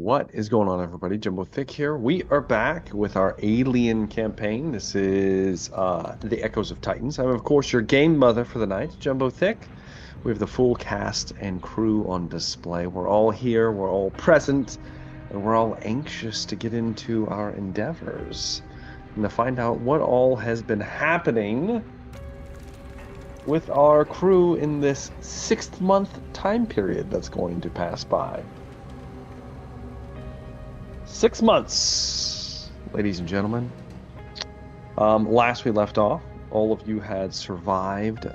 What is going on, everybody? Jumbo Thick here. We are back with our Alien campaign. This is The Echoes of Titans. I'm, of course, your game mother for the night, Jumbo Thick. We have the full cast and crew on display. We're all here, we're all present, and we're all anxious to get into our endeavors and to find out what all has been happening with our crew in this 6-month time period that's going to pass by. 6 months, ladies and gentlemen. Last we left off, all of you had survived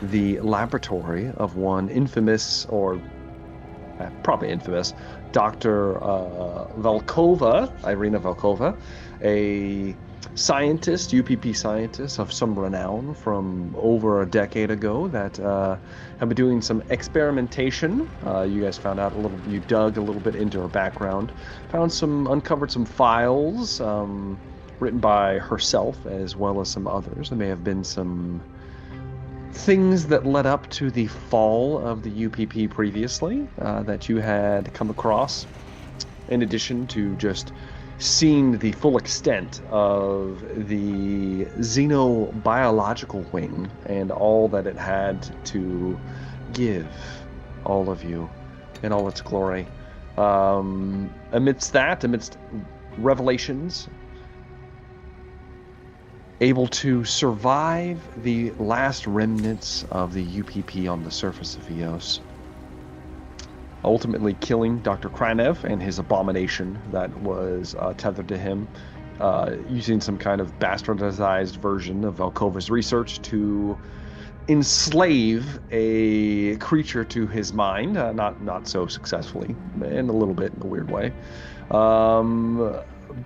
the laboratory of one infamous, or probably infamous, Dr. Velkova, Irina Velkova, a scientist, UPP scientist of some renown from over a decade ago that have been doing some experimentation. You guys found out you dug a little bit into her background, uncovered some files written by herself as well as some others. There may have been some things that led up to the fall of the UPP previously that you had come across, in addition to just seeing the full extent of the xenobiological wing and all that it had to give all of you in all its glory. Amidst revelations, able to survive the last remnants of the UPP on the surface of Eos, ultimately killing Dr. Kranev and his abomination that was tethered to him, using some kind of bastardized version of Velkova's research to enslave a creature to his mind, not so successfully, and a little bit in a weird way.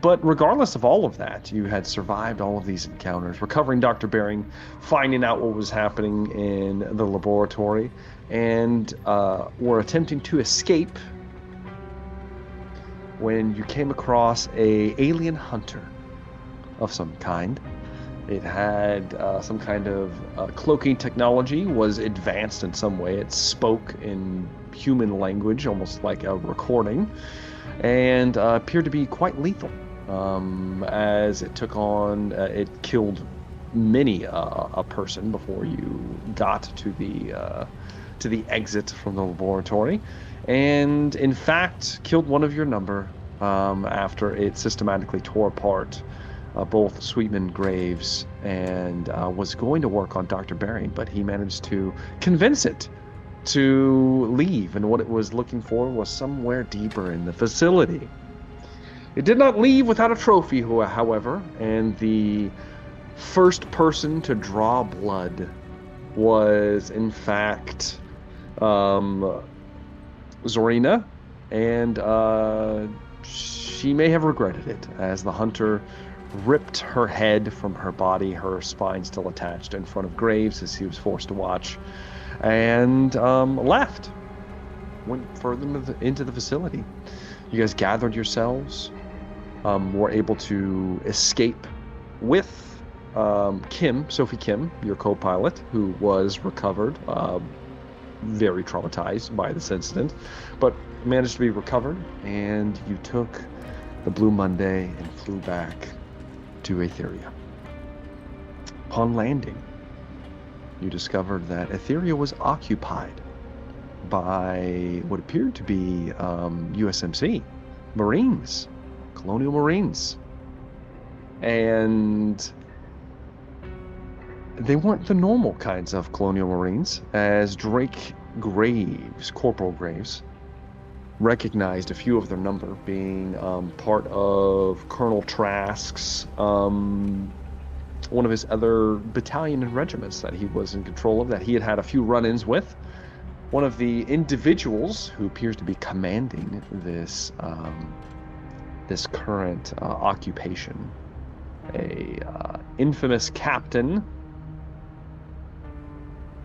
But regardless of all of that, you had survived all of these encounters, recovering Dr. Bering, finding out what was happening in the laboratory, and were attempting to escape when you came across a alien hunter of some kind. It had some kind of cloaking technology, was advanced in some way. It spoke in human language, almost like a recording, and appeared to be quite lethal, as it it killed many a person before you got to the exit from the laboratory, and in fact killed one of your number after it systematically tore apart both Sweetman Graves and was going to work on Dr. Bering, but he managed to convince it to leave, and what it was looking for was somewhere deeper in the facility. It did not leave without a trophy, however, and the first person to draw blood was, in fact, Zorina, and she may have regretted it, as the hunter ripped her head from her body, her spine still attached, in front of Graves as he was forced to watch, and left. Went further into the facility. You guys gathered yourselves, were able to escape with Sophie Kim, your co-pilot, who was recovered, very traumatized by this incident, but managed to be recovered, and you took the Blue Monday and flew back to Etheria. Upon landing, you discovered that Etheria was occupied by what appeared to be USMC Marines, Colonial Marines. And they weren't the normal kinds of Colonial Marines, as Drake Graves, Corporal Graves, recognized a few of their number, being part of Colonel Trask's one of his other battalion and regiments that he was in control of, that he had a few run-ins with. One of the individuals who appears to be commanding this current occupation, a infamous captain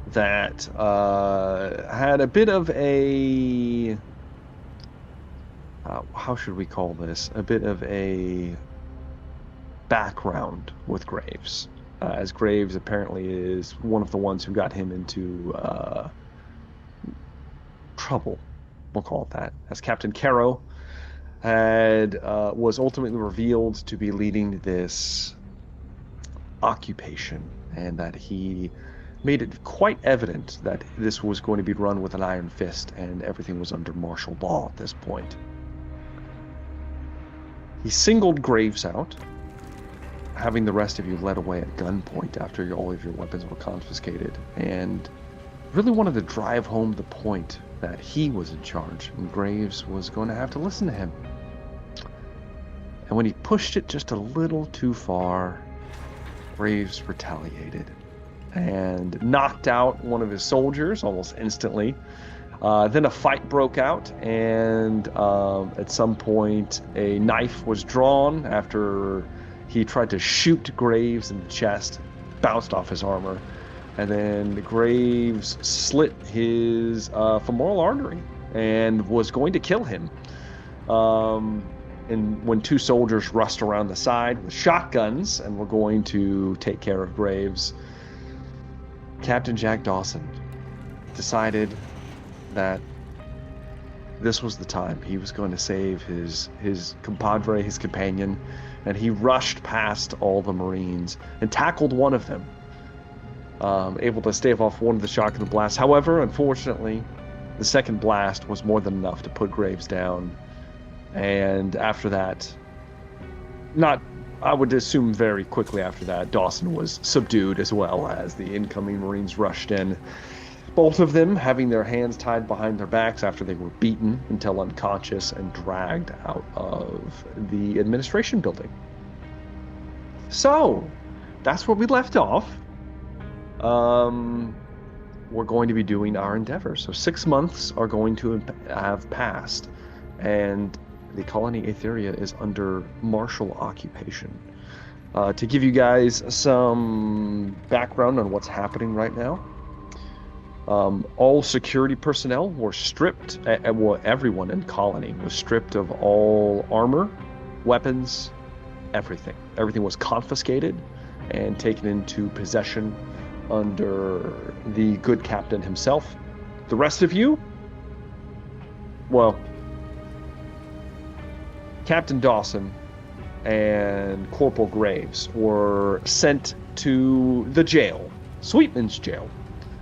that had a bit of a how should we call this? A bit of a background with Graves, as Graves apparently is one of the ones who got him into trouble, we'll call it that, as Captain Caro was ultimately revealed to be leading this occupation, and that he made it quite evident that this was going to be run with an iron fist and everything was under martial law at this point. He singled Graves out, having the rest of you led away at gunpoint after all of your weapons were confiscated, and really wanted to drive home the point that he was in charge and Graves was going to have to listen to him. And when he pushed it just a little too far, Graves retaliated and knocked out one of his soldiers almost instantly. Then a fight broke out, and at some point a knife was drawn after he tried to shoot Graves in the chest, bounced off his armor, and then Graves slit his femoral artery and was going to kill him. And when two soldiers rushed around the side with shotguns and were going to take care of Graves, Captain Jack Dawson decided that this was the time. He was going to save his compadre, his companion, and he rushed past all the Marines and tackled one of them, able to stave off one of the shotgun blasts. However, unfortunately, the second blast was more than enough to put Graves down. And after that, I would assume very quickly after that, Dawson was subdued as well as the incoming Marines rushed in. Both of them having their hands tied behind their backs after they were beaten until unconscious and dragged out of the administration building. So, that's where we left off. We're going to be doing our endeavors. So 6 months are going to have passed, and the colony Aetheria is under martial occupation. To give you guys some background on what's happening right now, all security personnel were stripped. Well, everyone in colony was stripped of all armor, weapons, everything. Everything was confiscated and taken into possession under the good captain himself. The rest of you, well, Captain Dawson and Corporal Graves were sent to the jail, Sweetman's jail.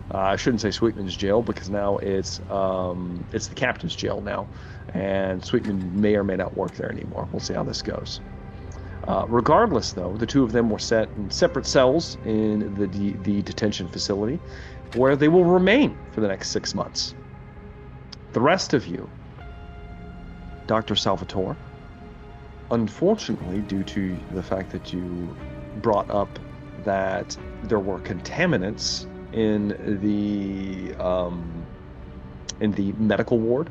I shouldn't say Sweetman's jail because now it's the captain's jail now, and Sweetman may or may not work there anymore. We'll see how this goes. Regardless, though, the two of them were set in separate cells in the detention facility, where they will remain for the next 6 months. The rest of you, Dr. Salvatore, unfortunately, due to the fact that you brought up that there were contaminants in the medical ward,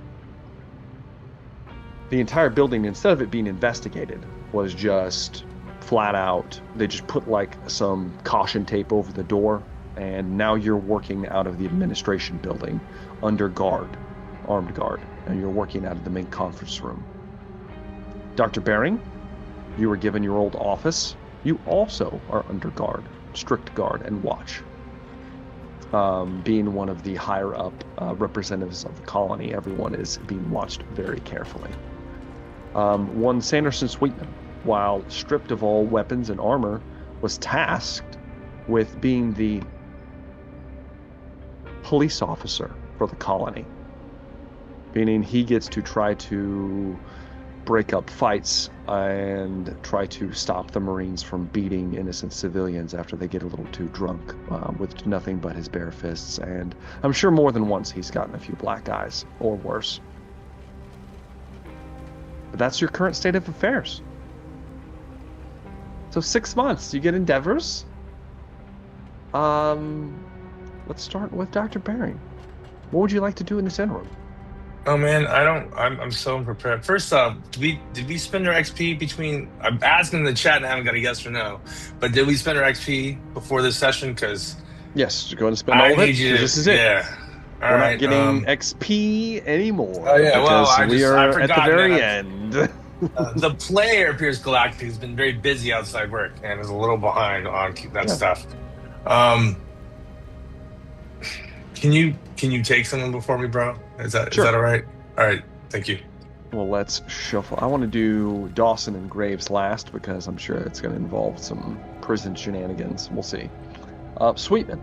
the entire building, instead of it being investigated, was just flat out, they just put like some caution tape over the door, and now you're working out of the administration building under guard, armed guard, and you're working out of the main conference room. Dr. Bering, you were given your old office. You also are under guard, strict guard and watch. Being one of the higher up representatives of the colony, everyone is being watched very carefully. One Sanderson Sweetman, while stripped of all weapons and armor, was tasked with being the police officer for the colony, meaning he gets to try to break up fights and try to stop the Marines from beating innocent civilians after they get a little too drunk with nothing but his bare fists. And I'm sure more than once he's gotten a few black eyes or worse. But that's your current state of affairs. So 6 months, you get endeavors. Let's start with Dr. Bering. What would you like to do in this interim? Oh man, I'm so unprepared. First off, did we spend our XP between? I'm asking in the chat and I haven't got a yes or no. But did we spend our XP before this session? Because yes, you're going to spend all of it. This is it. Yeah. We're not getting XP anymore. Oh yeah, well, we are at the very end. The player appears Galactic has been very busy outside work and is a little behind on that stuff. Can you take someone before me, bro? Is that all right? All right, thank you. Well, let's shuffle. I want to do Dawson and Graves last because I'm sure it's going to involve some prison shenanigans. We'll see. Sweetman,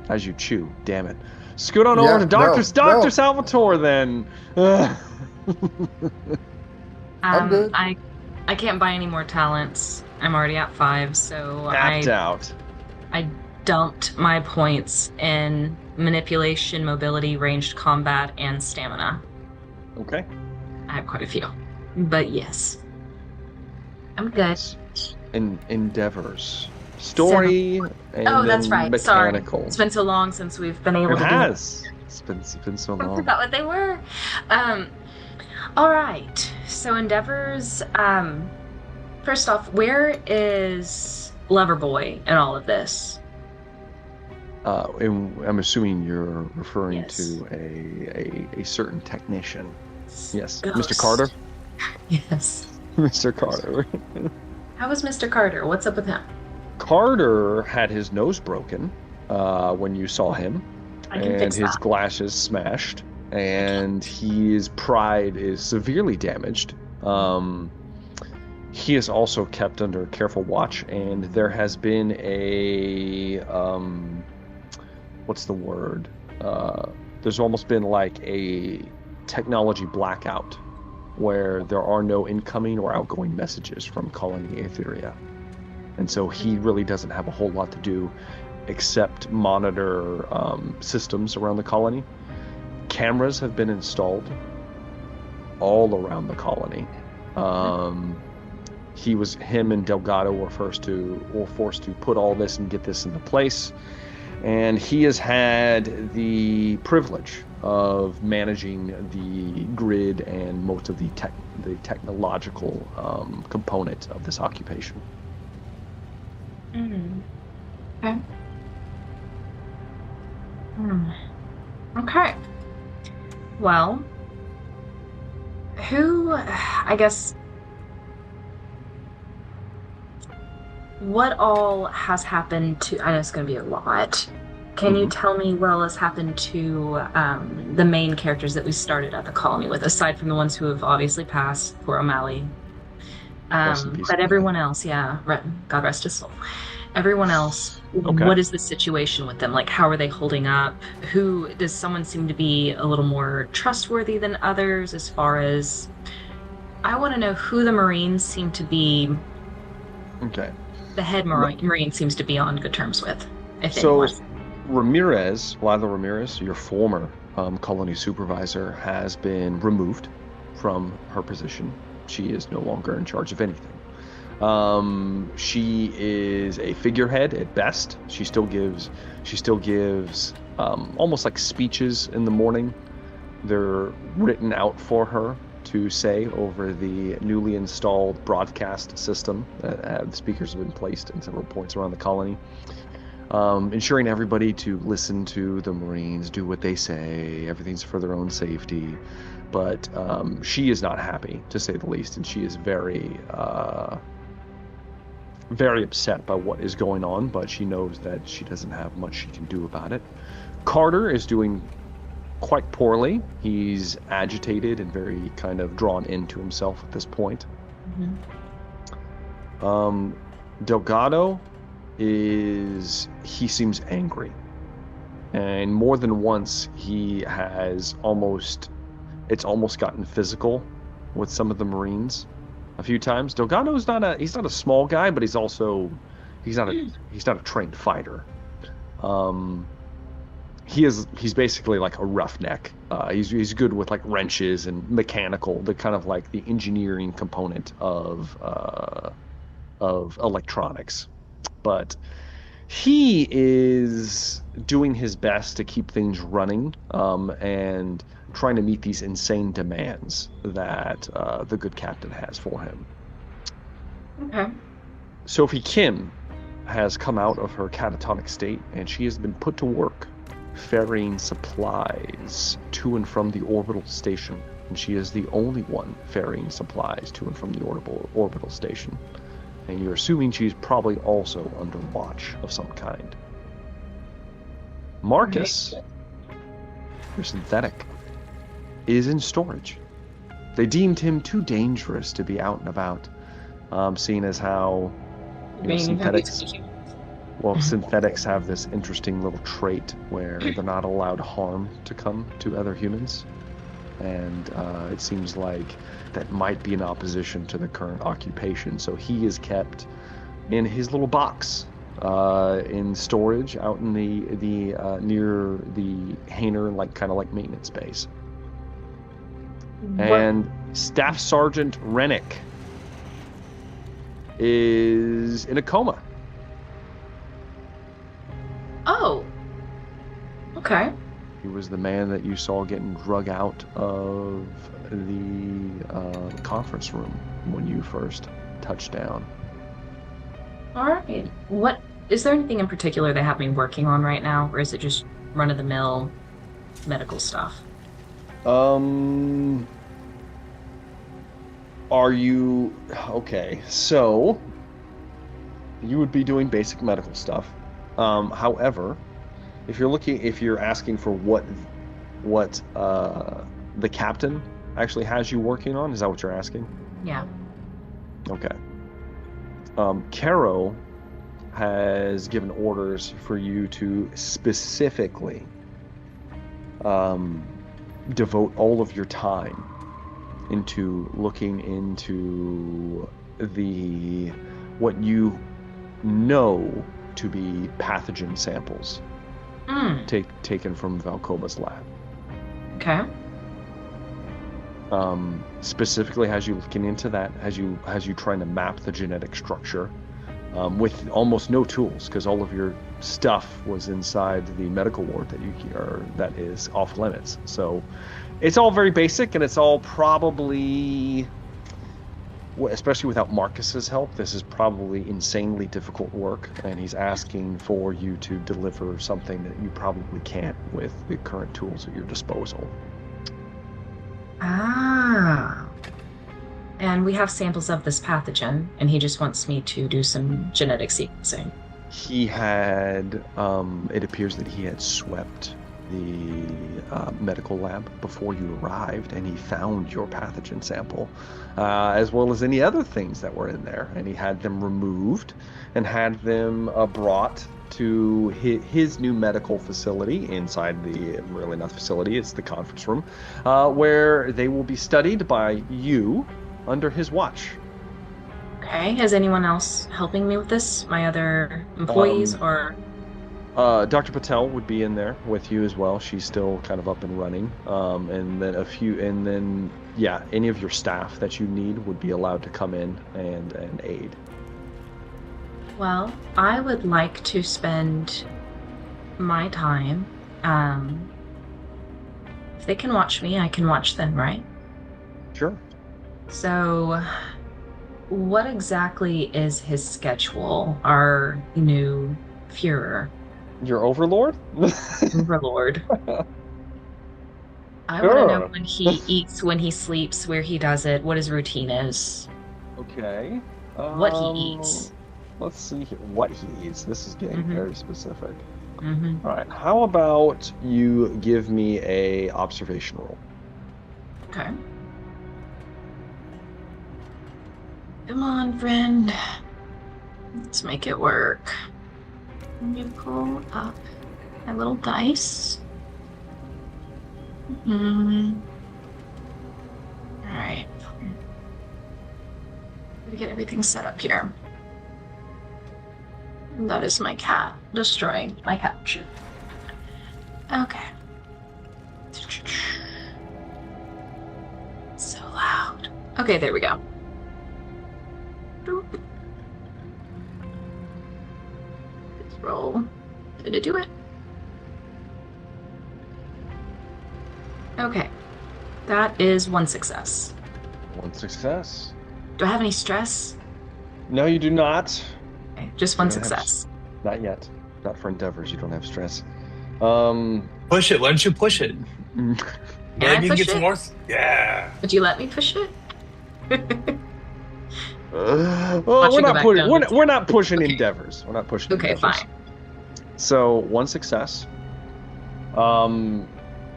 as you chew, damn it. Scoot on over to Dr. Salvatore then. I'm good. I can't buy any more talents. I'm already at 5, so Tapped out. I dumped my points in manipulation, mobility, ranged combat, and stamina. Okay. I have quite a few. But yes. I'm good. Endeavors. Story and that's right. Mechanical. Sorry. It's been so long since we've been able to do it. It's been so long. I forgot what they were. All right. So Endeavors, first off, where is Loverboy in all of this? I'm assuming you're referring Yes. to a certain technician. Yes. Ghost. Mr. Carter? Yes. Mr. Carter. How was Mr. Carter? What's up with him? Carter had his nose broken when you saw him, I can and fix his that. glasses smashed, and his pride is severely damaged. He is also kept under careful watch, and there has been a what's the word? There's almost been like a technology blackout where there are no incoming or outgoing messages from Colony Aetheria. And so he really doesn't have a whole lot to do except monitor systems around the colony. Cameras have been installed all around the colony. Him and Delgado were forced to put all this and get this into place. And he has had the privilege of managing the grid and most of the technological component of this occupation. Okay. Okay. Well, what all has happened to, I know it's going to be a lot. Can you tell me what all has happened to the main characters that we started at the colony with, aside from the ones who have obviously passed, poor O'Malley? But everyone else, God rest his soul. Everyone else, Okay. What is the situation with them? Like, how are they holding up? Does someone seem to be a little more trustworthy than others as far as, I want to know who the Marines seem to be, Okay. the head Marine seems to be on good terms with, if So anyone. Lila Ramirez, your former colony supervisor, has been removed from her position. She is no longer in charge of anything. She is a figurehead at best. She still gives almost like speeches in the morning. They're written out for her to say over the newly installed broadcast system. The speakers have been placed in several points around the colony, ensuring everybody to listen to the Marines, do what they say. Everything's for their own safety. But she is not happy, to say the least, and she is very upset by what is going on, but she knows that she doesn't have much she can do about it. Carter is doing quite poorly. He's agitated and very kind of drawn into himself at this point. Delgado he seems angry, and more than once he has it's almost gotten physical with some of the Marines a few times. Delgado's he's not a small guy, but he's not a trained fighter. He's basically like a roughneck. He's good with like wrenches and mechanical, the kind of like the engineering component of electronics. But he is doing his best to keep things running and trying to meet these insane demands that the good captain has for him. Okay. Sophie Kim has come out of her catatonic state, and she has been put to work ferrying supplies to and from the orbital station. And she is the only one ferrying supplies to and from the orbital station. And you're assuming she's probably also under watch of some kind. Marcus, your synthetic, is in storage. They deemed him too dangerous to be out and about, seeing as how synthetics have this interesting little trait where they're not allowed harm to come to other humans. And it seems like that might be in opposition to the current occupation. So he is kept in his little box in storage out in the near the hangar, kind of like maintenance base. And Staff Sergeant Rennick is in a coma. Oh. Okay. He was the man that you saw getting drug out of the conference room when you first touched down. All right. What is there anything in particular they have me working on right now, or is it just run-of-the-mill medical stuff? Are you okay? So you would be doing basic medical stuff. However, if you're asking for what the captain actually has you working on, is that what you're asking? Yeah. Okay. Caro has given orders for you to specifically devote all of your time into looking into what you know to be pathogen samples taken from Valcoba's lab. Okay. Specifically, has you looking into that, has you trying to map the genetic structure with almost no tools, because all of your stuff was inside the medical ward that is off limits. So it's all very basic, and it's all probably, especially without Marcus's help, this is probably insanely difficult work, and he's asking for you to deliver something that you probably can't with the current tools at your disposal. Ah. And we have samples of this pathogen, and he just wants me to do some genetic sequencing. He had, it appears that he had swept the medical lab before you arrived, and he found your pathogen sample, as well as any other things that were in there, and he had them removed and had them brought to his new medical facility inside really not the facility, it's the conference room, where they will be studied by you under his watch. Okay, is anyone else helping me with this? My other employees, or? Dr. Patel would be in there with you as well. She's still kind of up and running. And then any of your staff that you need would be allowed to come in and aid. Well, I would like to spend my time. If they can watch me, I can watch them, right? Sure. So, what exactly is his schedule, our new Führer? Your overlord? Overlord. I want to know when he eats, when he sleeps, where he does it, what his routine is. Okay. What he eats. Let's see here. What he eats. This is getting very specific. Mm-hmm. All right. How about you give me a observation roll? Okay. Come on, friend. Let's make it work. Let me pull up my little dice. Alright. Let me get everything set up here. And that is my cat destroying my couch. Okay. So loud. Okay, there we go. Let's roll. Did it do it? Okay. That is one success. One success. Do I have any stress? No, you do not. Okay, just one success. Not yet. Not for endeavors. You don't have stress. Push it. Why don't you push it? Can I Maybe push get it? some more. Yeah. Would you let me push it? We're not pushing Okay. endeavors. We're not pushing Okay, endeavors. fine. So one success.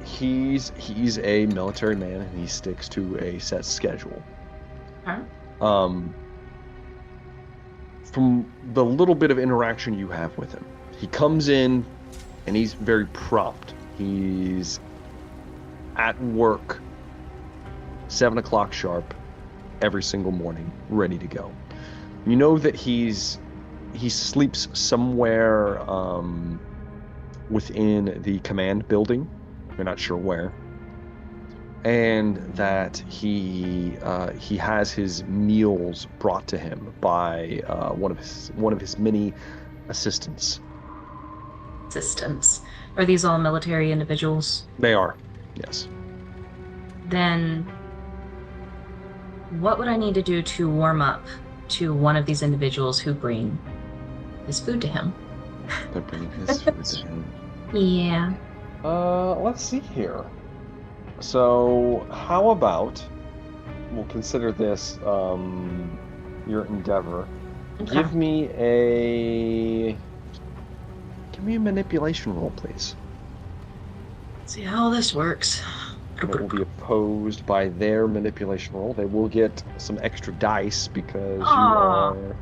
he's a military man and he sticks to a set schedule. Huh? From the little bit of interaction you have with him, he comes in and he's very prompt. He's at work 7 o'clock sharp every single morning, ready to go. You know that he sleeps somewhere within the command building. You're not sure where. And that he has his meals brought to him by one of his many assistants. Assistants. Are these all military individuals? They are, yes. Then what would I need to do to warm up to one of these individuals who bring his food to him? They're bringing his food to him. Yeah. Let's see here. So, how about we'll consider this your endeavor. Okay. Give me a manipulation roll, please. See how this works. It will be opposed by their manipulation roll. They will get some extra dice because you Aw. are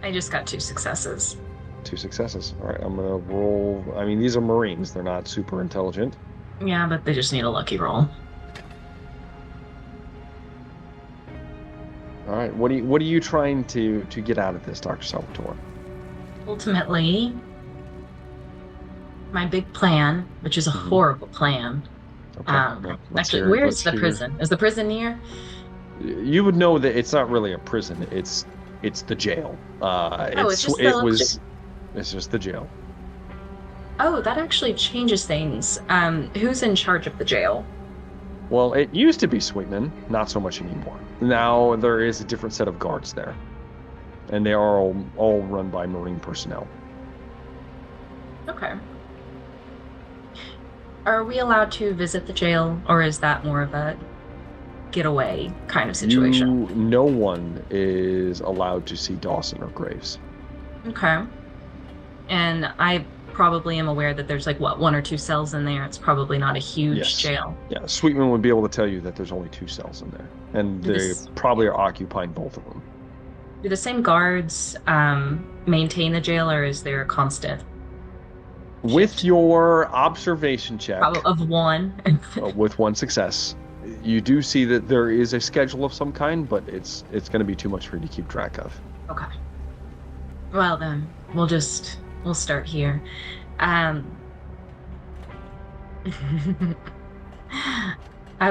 I just got 2 successes. 2 successes. All right, I'm gonna roll. I mean, these are Marines. They're not super intelligent. Yeah, but they just need a lucky roll. All right, what are you trying to get out of this, Dr. Salvatore? Ultimately, my big plan, which is a horrible plan. Okay. well, let's Actually, hear it. where's Let's the hear it. prison? Is the prison near? You would know that it's not really a prison. It's the jail. it's just It's just the jail. Oh, that actually changes things. Who's in charge of the jail? Well, it used to be Sweetman, not so much anymore. Now there is a different set of guards there, and they are all run by Marine personnel. Okay. Are we allowed to visit the jail, or is that more of a getaway kind of situation? No one is allowed to see Dawson or Graves. Okay. And I probably am aware that there's 1 or 2 cells in there. It's probably not a huge Yes. jail. Yeah, Sweetman would be able to tell you that there's only 2 cells in there, and they This- probably are occupying both of them. Do the same guards maintain the jail, or is there a constant With your observation check, of one? with 1 success, you do see that there is a schedule of some kind, but it's going to be too much for you to keep track of. Okay. Well then, we'll start here. I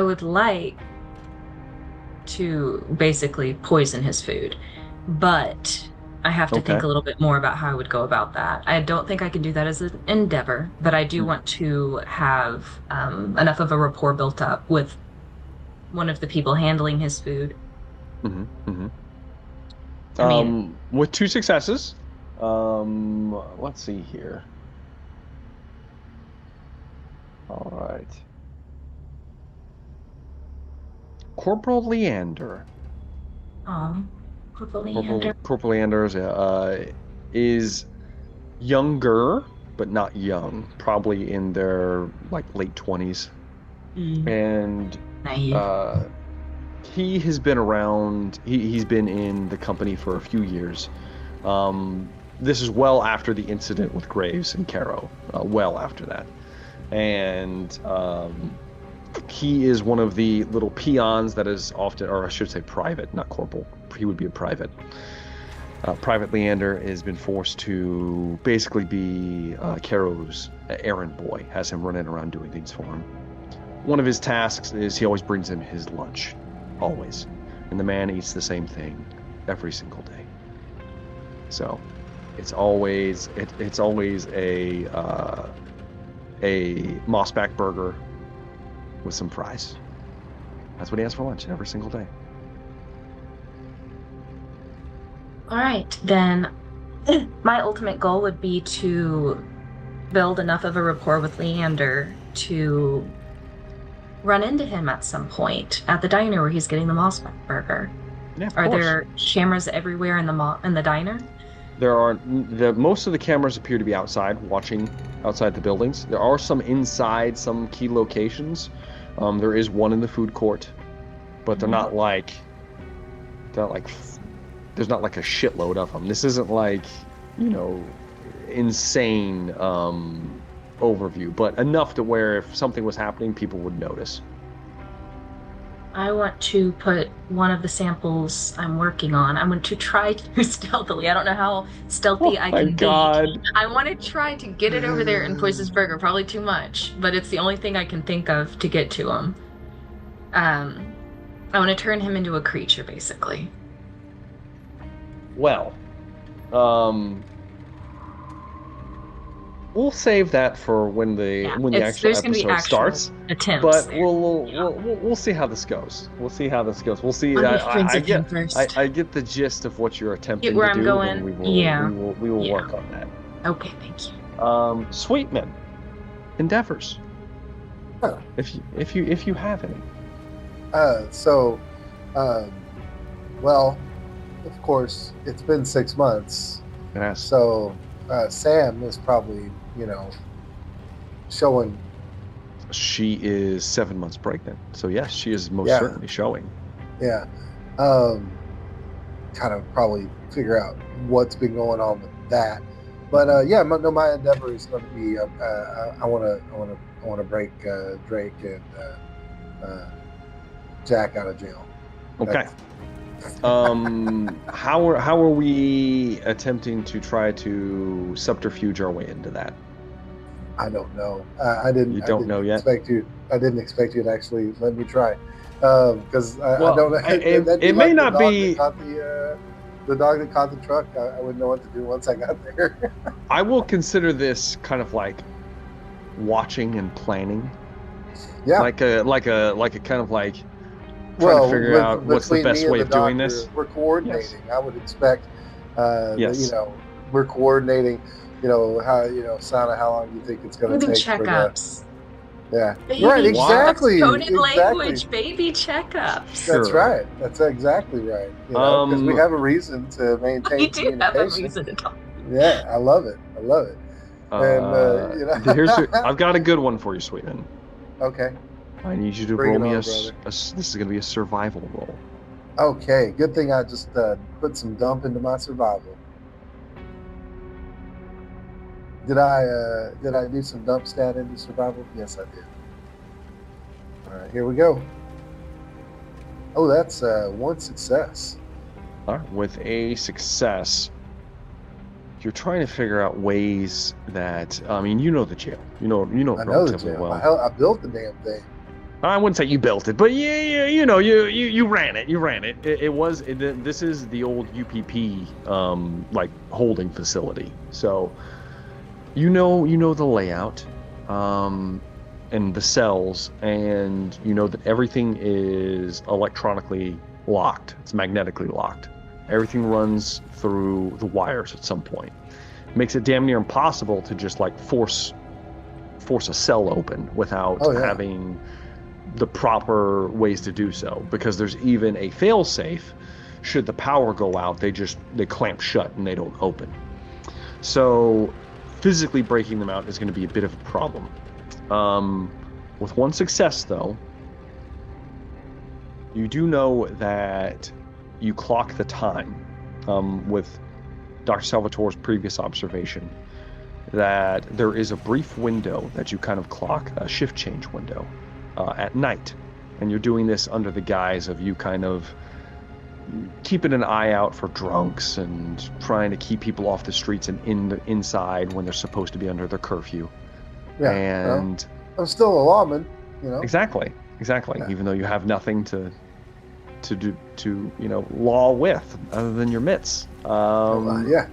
would like to basically poison his food, but I have to think Okay. a little bit more about how I would go about that. I don't think I can do that as an endeavor, but I do want to have enough of a rapport built up with one of the people handling his food. I mean- With 2 successes, let's see here. All right. Corporal Leander. Corporal Leander. Corporal Leander is younger, but not young. Probably in their late 20s, and Naive. he has been around. He's been in the company for a few years. This is well after the incident with Graves and Caro. Well after that, and he is one of the little peons that is often, or I should say, private, not corporal. He would be a private. Private Leander has been forced to basically be Caro's errand boy. Has him running around doing things for him. One of his tasks is he always brings him his lunch, always, and the man eats the same thing every single day. So, it's always a mossback burger with some fries. That's what he has for lunch every single day. All right, then my ultimate goal would be to build enough of a rapport with Leander to run into him at some point at the diner where he's getting the Mossback burger. Yeah, of Are course. there cameras everywhere in the diner? There are most of the cameras appear to be outside watching outside the buildings. There are some inside some key locations. There is one in the food court, but they're not like there's not like a shitload of them. This isn't like, insane overview, but enough to where if something was happening, people would notice. I want to put one of the samples I'm working on. I want to try to stealthily. I don't know how stealthy I can be. I want to try to get it over there in Poison's Burger. Probably too much, but it's the only thing I can think of to get to him. I want to turn him into a creature, basically. Well, we'll save that for when the actual episode starts. Attempts but we'll see how this goes. We'll see how this goes. We'll see. I get the gist of what you're attempting where to I'm do. going. And we will work on that. Okay, thank you. Sweetman, endeavors. Huh. If you have any. Well, of course, it's been 6 months. Yes. So Sam is probably, showing. She is 7 months pregnant, so yes, she is most certainly showing. Yeah. Kind of probably figure out what's been going on with that. But my endeavor is going to be I want to break Drake and Jack out of jail. Okay. How are we attempting to try to subterfuge our way into that? I don't know. I didn't. You don't know yet? I didn't expect you to actually let me try, because I don't know. It may not be the dog that caught the truck. I wouldn't know what to do once I got there. I will consider this kind of like watching and planning. Yeah. Like a kind of like trying to figure out what's the best way of doing this. We're coordinating. Yes. I would expect. Yes. We're coordinating. How Sana, how long do you think it's going to take? Checkups. Yeah. Baby right. Exactly. Coded language. Baby checkups. That's right. That's exactly right. Because we have a reason to maintain. We do have a reason to talk. Yeah, I love it. And I've got a good one for you, Sweetman. Okay. I need you to roll me this is going to be a survival roll. Okay. Good thing I just put some dump into my survival. Did I do some dump stat into survival? Yes, I did. All right, here we go. Oh, that's one success. All right, with a success, you're trying to figure out ways that the jail. You know I know the jail. Well. I built the damn thing. I wouldn't say you built it, but you ran it. You ran it. This is the old UPP like holding facility. So you know the layout and the cells, and you know that everything is electronically locked. It's magnetically locked. Everything runs through the wires at some point. It makes it damn near impossible to just like force a cell open without having the proper ways to do so, because there's even a fail-safe. Should the power go out, they clamp shut and they don't open. So physically breaking them out is going to be a bit of a problem. With one success though, you do know that you clock the time with Dr. Salvatore's previous observation that there is a brief window that you kind of clock, a shift change window at night, and you're doing this under the guise of you kind of keeping an eye out for drunks and trying to keep people off the streets and inside when they're supposed to be under their curfew. Yeah, and I'm still a lawman, Exactly. Yeah. Even though you have nothing to do law with other than your mitts. Yeah.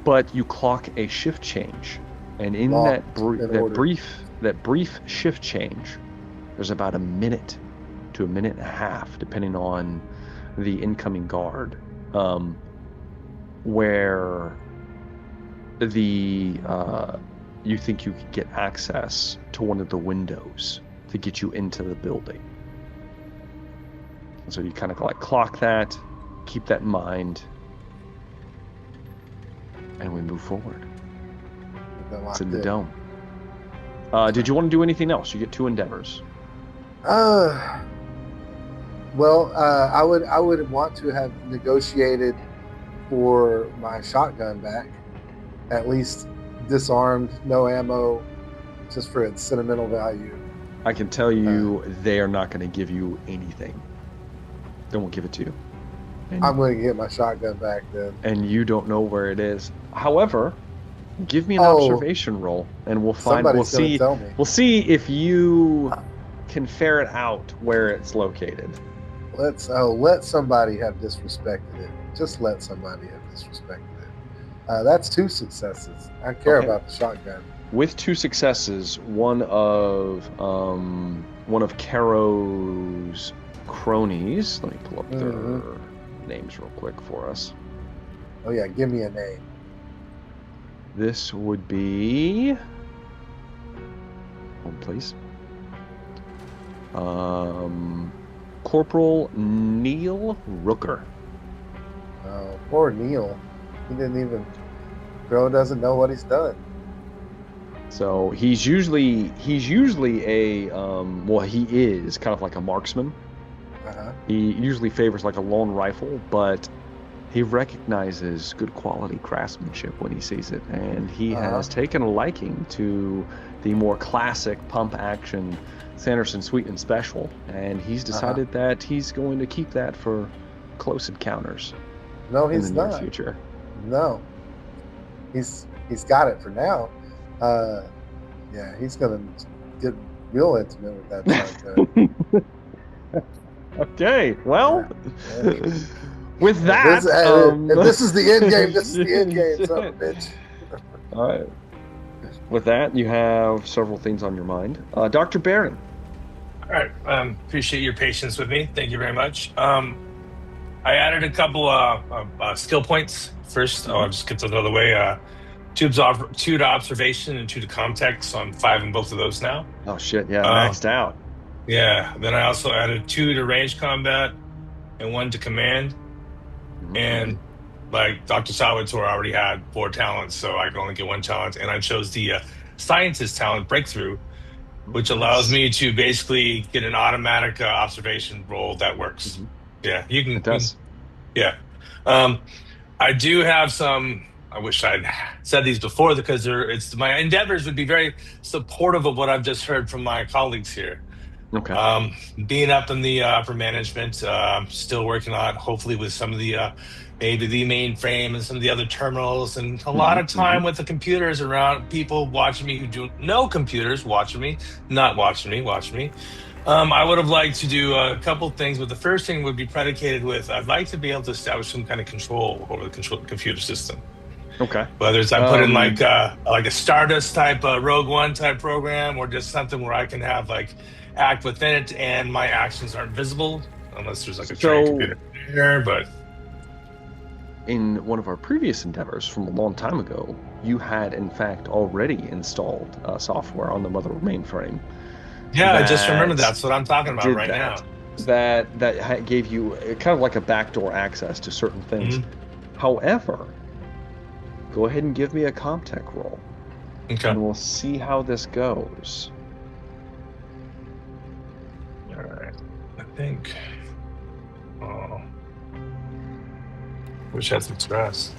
But you clock a shift change, and in that brief shift change, there's about a minute to a minute and a half, depending on the incoming guard, where you think you could get access to one of the windows to get you into the building. So you kind of like clock that, keep that in mind, and we move forward. They're It's locked in the dome. Did you want to do anything else? You get 2 endeavors. Well, I would want to have negotiated for my shotgun back, at least disarmed, no ammo, just for its sentimental value. I can tell you they are not going to give you anything. They won't give it to you. And, I'm going to get my shotgun back then. and you don't know where it is. However, give me an Oh. observation roll, and we'll find. We'll Somebody's going to see. tell me. We'll see if you can ferret out where it's located. Let somebody have disrespected it. Just let somebody have disrespected it. That's 2 successes. I care Okay. about the shotgun. With 2 successes, one of Caro's cronies. Let me pull up their names real quick for us. Oh yeah, give me a name. This would be. Hold, please. Corporal Neil Rooker. Oh, poor Neil. He didn't even. Bro doesn't know what he's done. So he's usually a well, he is kind of like a marksman. Uh-huh. He usually favors like a lone rifle, but he recognizes good quality craftsmanship when he sees it, and he has taken a liking to the more classic pump action Sanderson Sweet and Special, and he's decided that he's going to keep that for close encounters No, in he's the near not. future. No. He's got it for now. Yeah, he's gonna get real intimate with that shotgun. Okay, well, Yeah. with that, if this is the end game, this is the end game, son of a bitch. All right. With that, you have several things on your mind. Dr. Barron. All right. Appreciate your patience with me. Thank you very much. I added a couple skill points. First, I'll just get those out of the way. 2 to observation and 2 to context. So I'm 5 in both of those now. Oh shit, yeah, maxed out. Yeah. Then I also added 2 to range combat and 1 to command. And like Dr. Salvatore already had 4 talents, so I can only get 1 talent. And I chose the scientist talent, breakthrough, which allows me to basically get an automatic observation roll that works. Yeah, you can. It does. Yeah. I do have some. I wish I'd said these before because it's my endeavors would be very supportive of what I've just heard from my colleagues here. Okay. Being up in the upper management, still working on hopefully with some of the maybe the mainframe and some of the other terminals, and a lot of time with the computers around people watching me who do know computers, watching me, not watching me, watching me. I would have liked to do a couple things, but the first thing would be predicated with I'd like to be able to establish some kind of control over the computer system. Okay. Whether it's I put in like a Stardust type Rogue One type program, or just something where I can have like act within it and my actions aren't visible unless there's like a trained computer there. But in one of our previous endeavors from a long time ago, you had in fact already installed software on the mother mainframe. Yeah, I just remembered that's what I'm talking about right now. That gave you kind of like a backdoor access to certain things. However, go ahead and give me a CompTech roll. Okay. And we'll see how this goes. All right. I think. Oh. Wish I had some stress.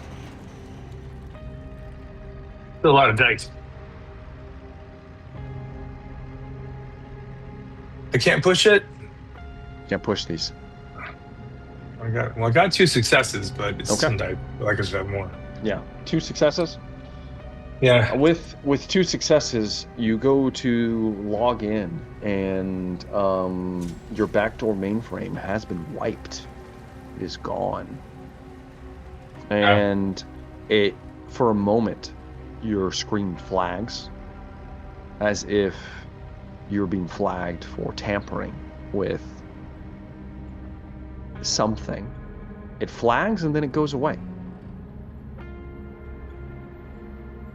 Still a lot of dice. I can't push it. Can't push these. I got 2 successes, but it's something I feel like I should have more. Yeah, 2 successes. Yeah. With 2 successes, you go to log in, and your backdoor mainframe has been wiped. It is gone, and it for a moment your screen flags, as if you're being flagged for tampering with something. It flags and then it goes away.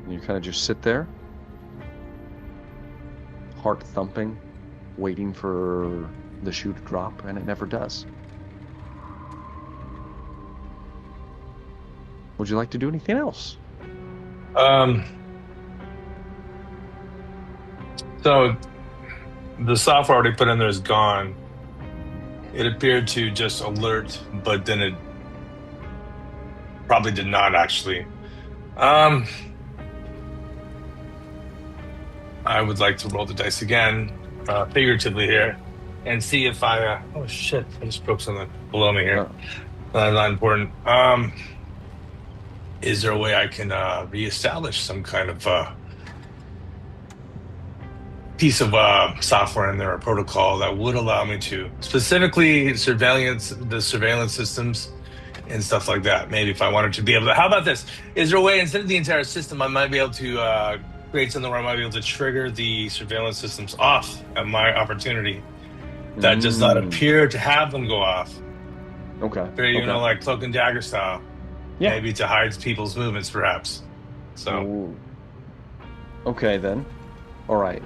And you kind of just sit there, heart thumping, waiting for the shoe to drop, and it never does. Would you like to do anything else? So the software already put in there is gone. It appeared to just alert, but then it probably did not actually. I would like to roll the dice again, figuratively here, and see if I. Oh shit! I just broke something below me here. Not important. Is there a way I can reestablish some kind of piece of software in there, a protocol that would allow me to specifically the surveillance systems and stuff like that? Maybe if I wanted to be able to. How about this? Is there a way instead of the entire system, I might be able to create something where I might be able to trigger the surveillance systems off at my opportunity? That does not appear to have them go off. Okay. Very, like cloak and dagger style. Yeah. Maybe to hide people's movements, perhaps. So. Ooh. Okay, then. All right.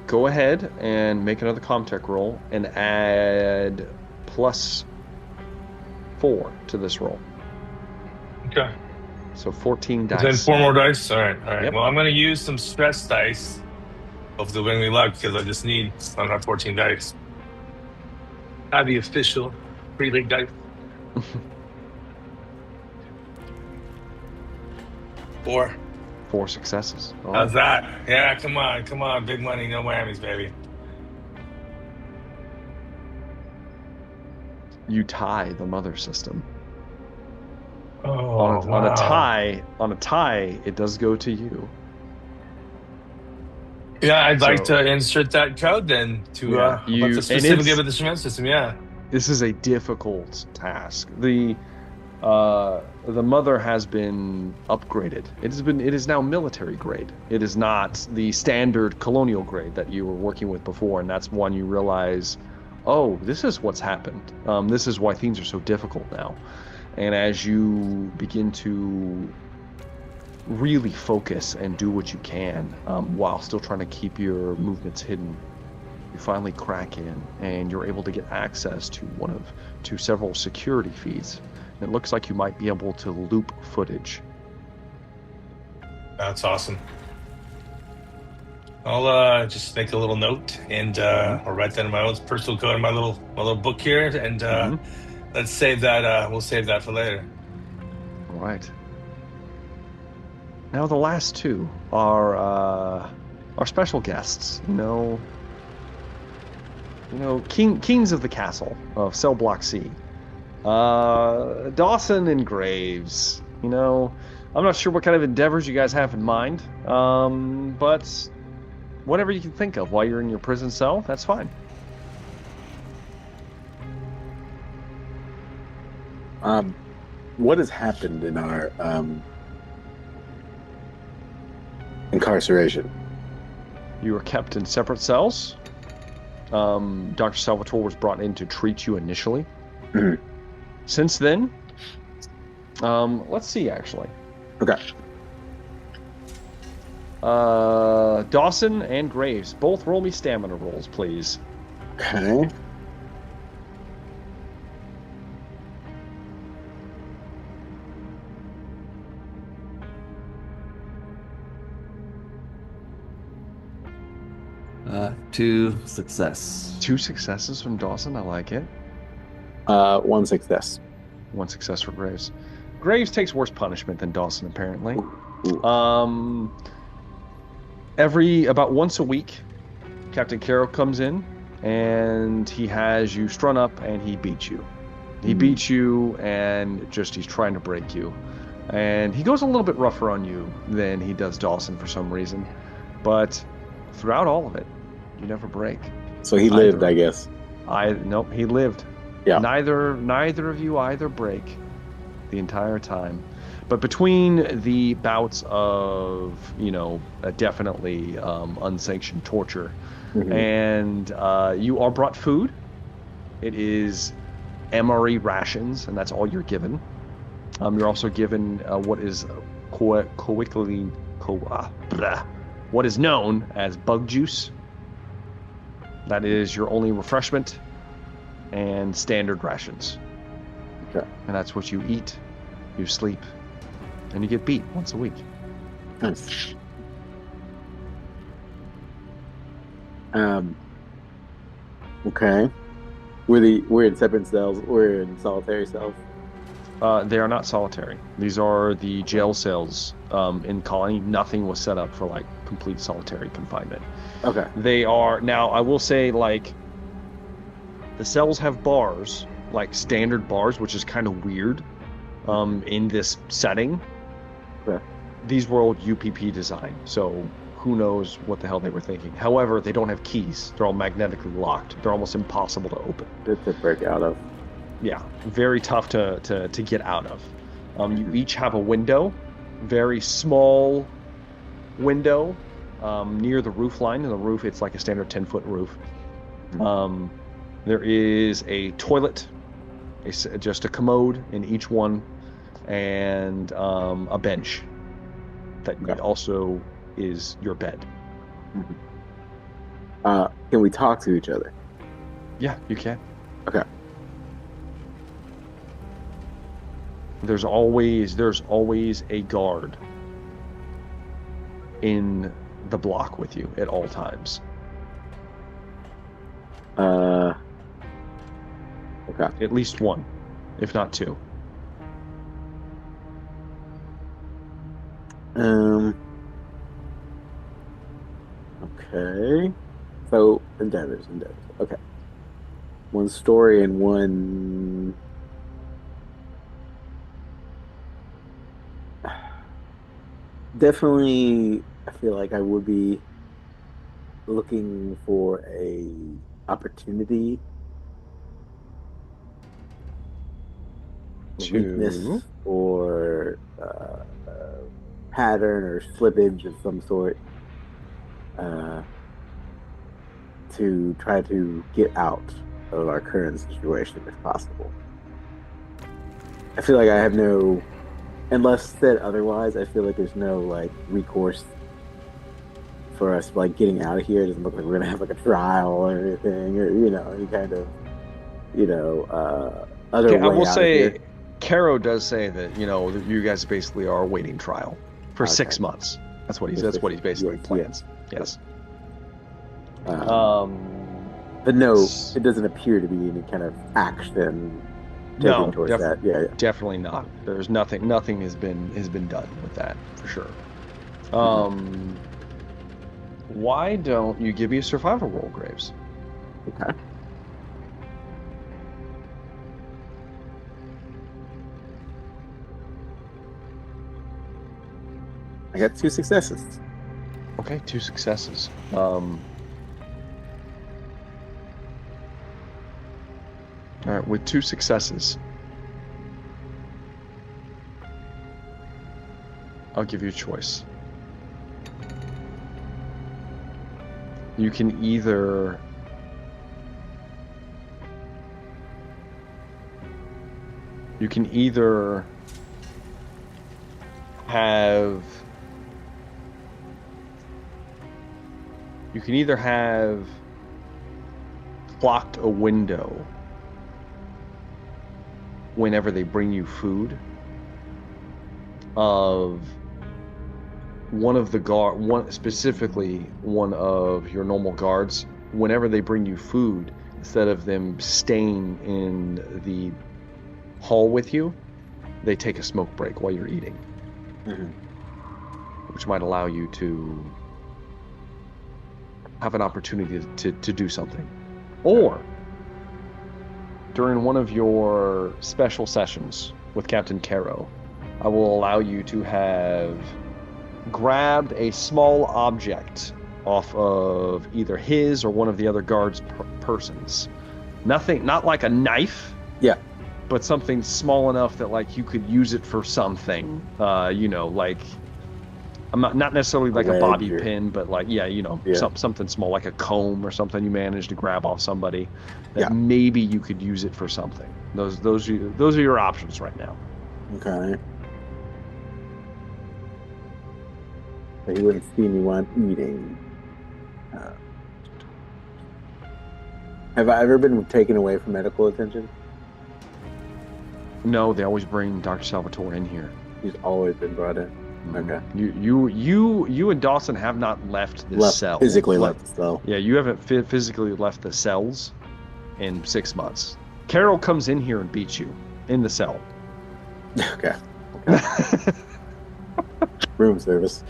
Go ahead and make another Comtech roll and add +4 to this roll. Okay. So 14 dice. Then 4 more dice? All right. Yep. Well, I'm going to use some stress dice. Hopefully bring me luck, because I don't have 14 dice. I have the official pre-league dice. 4. 4 successes. All How's right. that? Yeah, come on. Big money, no whammies, baby. You tie the mother system. Oh, On a tie, it does go to you. Yeah, I'd like to insert that code then to specifically with the surveillance system. Yeah. This is a difficult task. The mother has been upgraded. It is now military grade. It is not the standard colonial grade that you were working with before, and that's when you realize, oh, this is what's happened. This is why things are so difficult now. And as you begin to really focus and do what you can while still trying to keep your movements hidden, you finally crack in and you're able to get access to several security feeds. It looks like you might be able to loop footage. That's awesome. I'll just make a little note and I'll write that in my own personal code in my little book here, and let's save that. We'll save that for later. All right. Now the last two are our special guests. Kings of the castle of Cell Block C. Dawson and Graves. I'm not sure what kind of endeavors you guys have in mind, but whatever you can think of while you're in your prison cell, that's fine. What has happened in our incarceration? You are kept in separate cells. Dr. Salvatore was brought in to treat you initially. Mm-hmm. Since then, let's see, actually. Okay. Dawson and Graves, both roll me stamina rolls, please. Okay. Two success. 2 successes from Dawson, I like it. 1 success. 1 success for Graves. Graves takes worse punishment than Dawson, apparently. Ooh. About once a week, Captain Caro comes in, and he has you strung up, and he beats you. He beats you, and he's trying to break you. And he goes a little bit rougher on you than he does Dawson for some reason. But throughout all of it, you never break. So he lived, I guess. Nope, he lived. Yeah. Neither of you either break the entire time. But between the bouts of, definitely unsanctioned torture, and you are brought food. It is MRE rations, and that's all you're given. You're also given what is what is known as bug juice. That is your only refreshment, and standard rations. Okay. And that's what you eat, you sleep, and you get beat once a week. Nice. Okay. We're in separate cells. We're in solitary cells. They are not solitary. These are the jail cells in Colony. Nothing was set up for like complete solitary confinement. Okay. They are now. I will say, like, the cells have bars, like standard bars, which is kind of weird in this setting. Okay. These were old UPP design, so who knows what the hell they were thinking. However, they don't have keys. They're all magnetically locked. They're almost impossible to open. To break out of. Yeah, very tough to get out of. You each have a window, very small window near the roof line. And the roof, it's like a standard 10-foot roof. There is a toilet, just a commode in each one, and a bench that also is your bed. Can we talk to each other? Yeah, you can. Okay. There's always a guard in the block with you at all times. Okay. At least one, if not two. Okay. So endeavors. Okay. One story and one. Definitely, I feel like I would be looking for a opportunity, weakness, or pattern or slippage of some sort to try to get out of our current situation if possible. I feel like I have no, unless said otherwise, I feel like there's no like recourse for us like getting out of here. It doesn't look like we're gonna have like a trial or anything, or any kind of other way I will out say, of here. Caro does say that that you guys basically are awaiting trial for 6 months. That's what he's. That's what he's basically plans. Yes. But no, it doesn't appear to be any kind of action taken towards that. Yeah, definitely not. There's nothing. Nothing has been done with that for sure. Why don't you give me a survival roll, Graves? Okay. I got 2 successes. Okay, 2 successes. All right, with 2 successes, I'll give you a choice. You can either have clocked a window whenever they bring you food of one of your normal guards. Whenever they bring you food, instead of them staying in the hall with you, they take a smoke break while you're eating, which might allow you to have an opportunity to do something. Or during one of your special sessions with Captain Caro, I will allow you to have grabbed a small object off of either his or one of the other guards' persons. Nothing, not like a knife. Yeah. But something small enough that like you could use it for something. Like I'm not necessarily like a bobby pin, but like something small, like a comb or something you managed to grab off somebody that maybe you could use it for something. Those are your options right now. Okay. So he wouldn't see me while I'm eating. Have I ever been taken away from medical attention? No, they always bring Dr. Salvatore in here. He's always been brought in. Okay. You and Dawson have not left the cell. Physically left the cell. Yeah, you haven't physically left the cells in 6 months. Carol comes in here and beats you in the cell. Okay. Room service.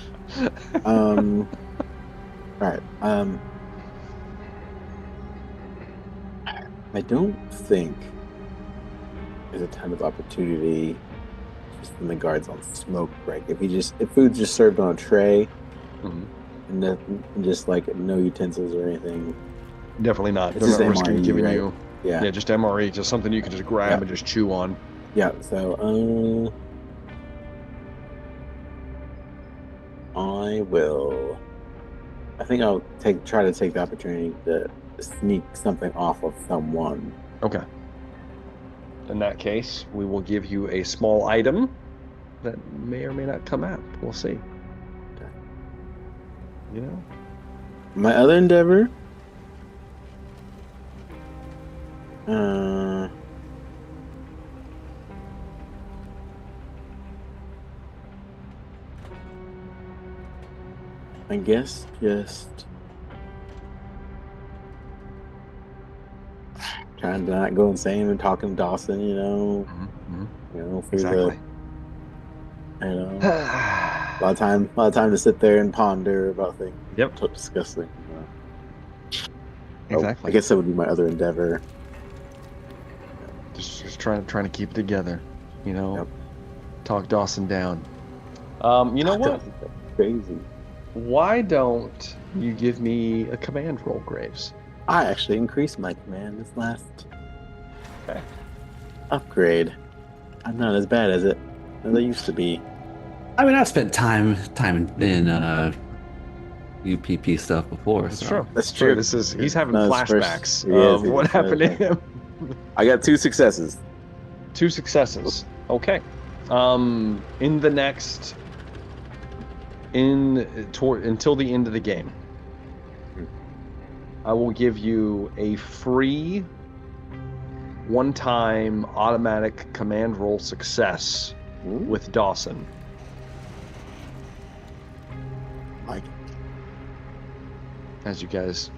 All right. I don't think there's a ton of opportunity just in the guards on smoke break. If food's just served on a tray, and just like no utensils or anything. Definitely not. It's They're just not risking MRE, giving right? you. Yeah. Just MRE, just something you can just grab Yeah. and just chew on. Yeah. So, I think I'll try to take the opportunity to sneak something off of someone. Okay. In that case, we will give you a small item that may or may not come out. We'll see. Okay. You know? My other endeavor. I guess just trying to not go insane and talking to Dawson, you know, through Exactly. the, a lot of time to sit there and ponder about things. Yep. Discussing. Exactly. I guess that would be my other endeavor. Just trying to keep it together. You know. Yep. Talk Dawson down. You know what? Crazy. Why don't you give me a command roll, Graves? I actually increased my command this last Okay. upgrade. I'm not as bad as I used to be. I mean, I've spent time in UPP stuff before. That's so. true. That's So true. he's having No, it's flashbacks first- he is, of he's what happened to flashback. him. I got 2 successes. 2 successes. Okay. In the next until the end of the game, I will give you a free one-time automatic command roll success with Dawson. Like, As you guys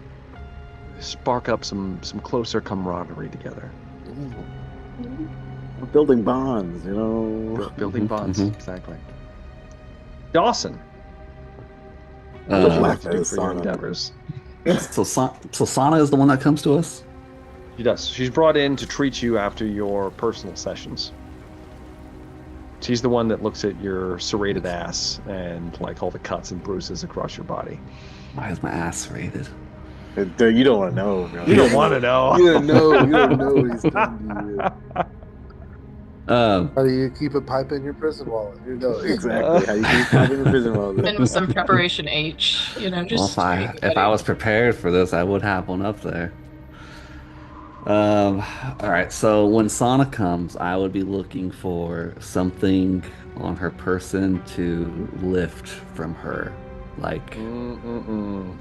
spark up some closer camaraderie together. we're building bonds, you know. Building bonds, mhm. exactly. Dawson, Uh, what do you Laugh have to at do his for your sauna. endeavors? so Sana is the one that comes to us? She does. She's brought in to treat you after your personal sessions. She's the one that looks at your serrated ass and like all the cuts and bruises across your body. Why is my ass rated? Dude, you don't want to know, bro. You don't want to know. You don't know. You don't know what he's done to How do you keep a pipe in your prison wallet? You know you. Exactly. How you keep having a prison wallet. And with some preparation H, Well, just if I was prepared for this, I would have one up there. All right. So when Sana comes, I would be looking for something on her person to lift from her, like You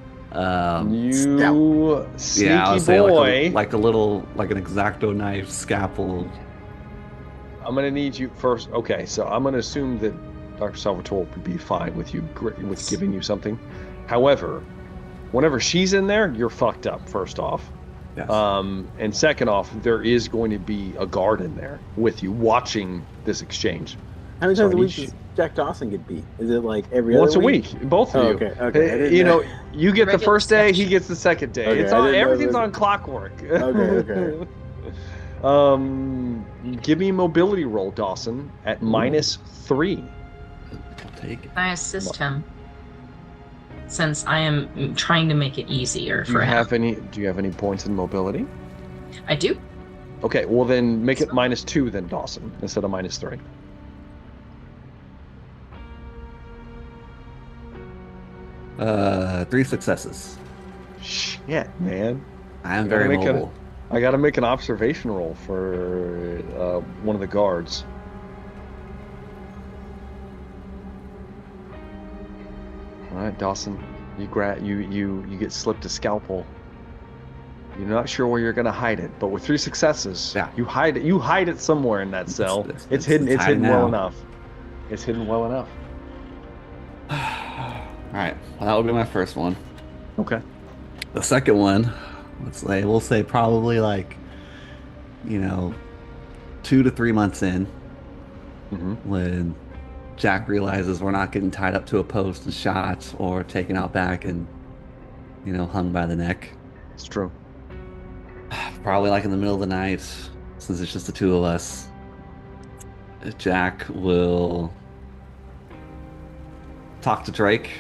sneaky yeah, I would say boy. like a little like an X-Acto knife, scalpel. I'm gonna need you first. Okay, so I'm gonna assume that Dr. Salvatore would be fine with you with giving you something. However, whenever she's in there, you're fucked up. First off. Yes. And second off, there is going to be a guard in there with you watching this exchange. How many So times a I week need does Jack Dawson get beat? Is it like every Once other a week, both of Oh, you. okay, okay. I didn't You know, know. you get the Regular first day, he section. gets the second day. Okay, It's I on, didn't know everything's that. on clockwork. Okay. Give me a mobility roll, Dawson, at -3. I'll take it. Can I assist him? Since I am trying to make it easier Do you for him. have any points in mobility? I do. Okay, well then make it -2 then, Dawson, instead of -3. Three successes. Shit, man. I am You gotta very make mobile. I gotta make an observation roll for one of the guards. All right, Dawson, you get slipped a scalpel. You're not sure where you're gonna hide it, but with 3 successes, Yeah. you hide it somewhere in that cell. It's It's hidden hiding well out. enough. It's hidden well enough. All right. Well, that would be my first one. Okay. The second one, we'll say probably like, 2 to 3 months in, Mm-hmm. when Jack realizes we're not getting tied up to a post and shot or taken out back and, hung by the neck. It's true. Probably like in the middle of the night, since it's just the two of us, Jack will talk to Drake.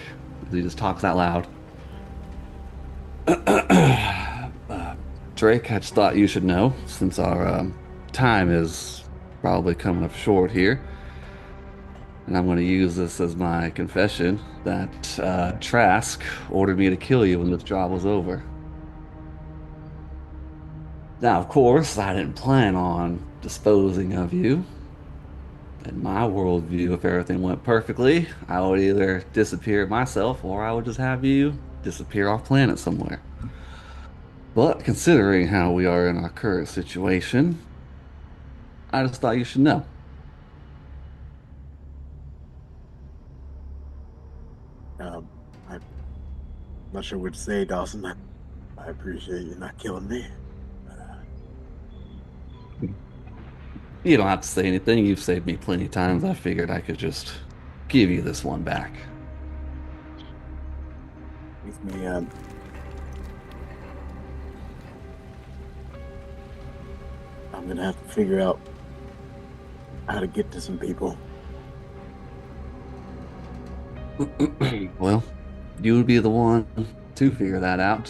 He just talks out loud. Drake, I just thought you should know, since our time is probably coming up short here, and I'm going to use this as my confession, that Trask ordered me to kill you when this job was over. Now, of course, I didn't plan on disposing of you. In my worldview, if everything went perfectly, I would either disappear myself or I would just have you disappear off planet somewhere. But considering how we are in our current situation, I just thought you should know. I'm not sure what to say, Dawson. I appreciate you not killing me. You don't have to say anything. You've saved me plenty of times. I figured I could just give you this one back. Leave me, I'm gonna have to figure out how to get to some people. Well, you would be the one to figure that out.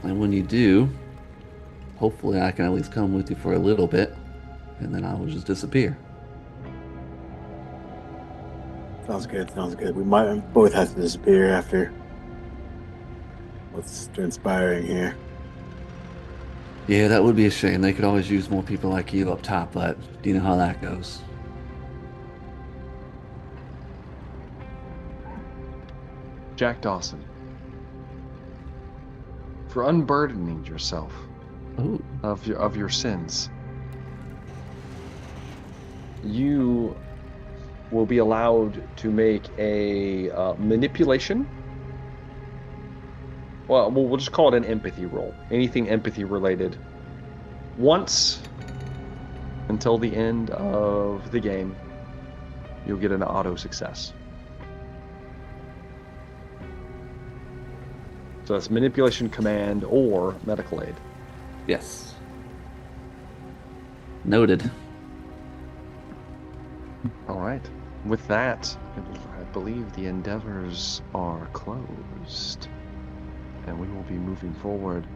And when you do, hopefully I can at least come with you for a little bit, and then I will just disappear. Sounds good, sounds good. We might both have to disappear after what's transpiring here. Yeah, that would be a shame. They could always use more people like you up top, but do you know how that goes? Jack Dawson, for unburdening yourself Oh, of your sins, you will be allowed to make a manipulation. Well, we'll just call it an empathy roll. Anything empathy related. Once until the end of the game, you'll get an auto success. So that's manipulation, command, or medical aid. yes. Noted. All right. With that, I believe the endeavors are closed, and we will be moving forward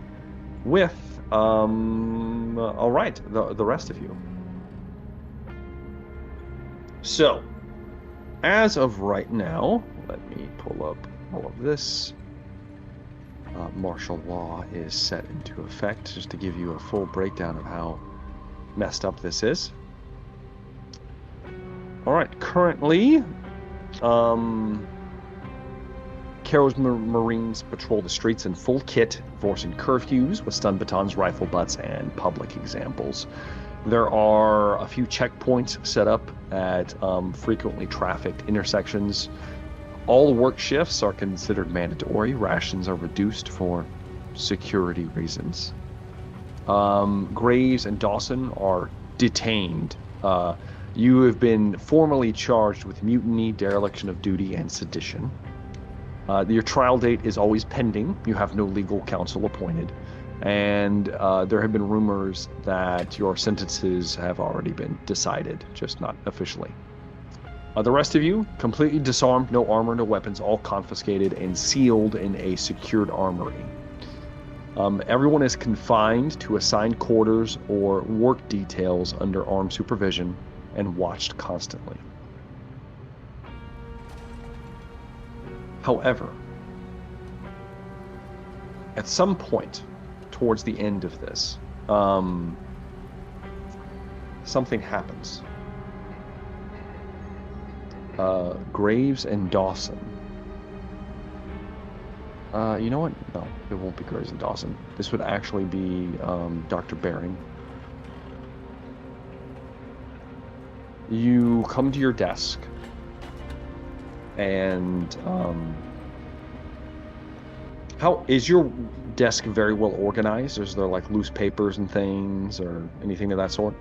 with all right, the rest of you. So, as of right now, let me pull up all of this. Martial law is set into effect, just to give you a full breakdown of how messed up this is. All right, currently, Caro's Marines patrol the streets in full kit, enforcing curfews with stun batons, rifle butts, and public examples. There are a few checkpoints set up at frequently trafficked intersections. All work shifts are considered mandatory. Rations are reduced for security reasons. Graves and Dawson are detained. You have been formally charged with mutiny, dereliction of duty, and sedition. Your trial date is always pending. You have no legal counsel appointed. And there have been rumors that your sentences have already been decided, just not officially. The rest of you, completely disarmed, no armor, no weapons, all confiscated and sealed in a secured armory. Everyone is confined to assigned quarters or work details under armed supervision and watched constantly. However, at some point towards the end of this, something happens. Graves and Dawson. You know what? No, it won't be Graves and Dawson. This would actually be Dr. Baring. You come to your desk, And how is your desk very well organized? Is there like loose papers and things or anything of that sort?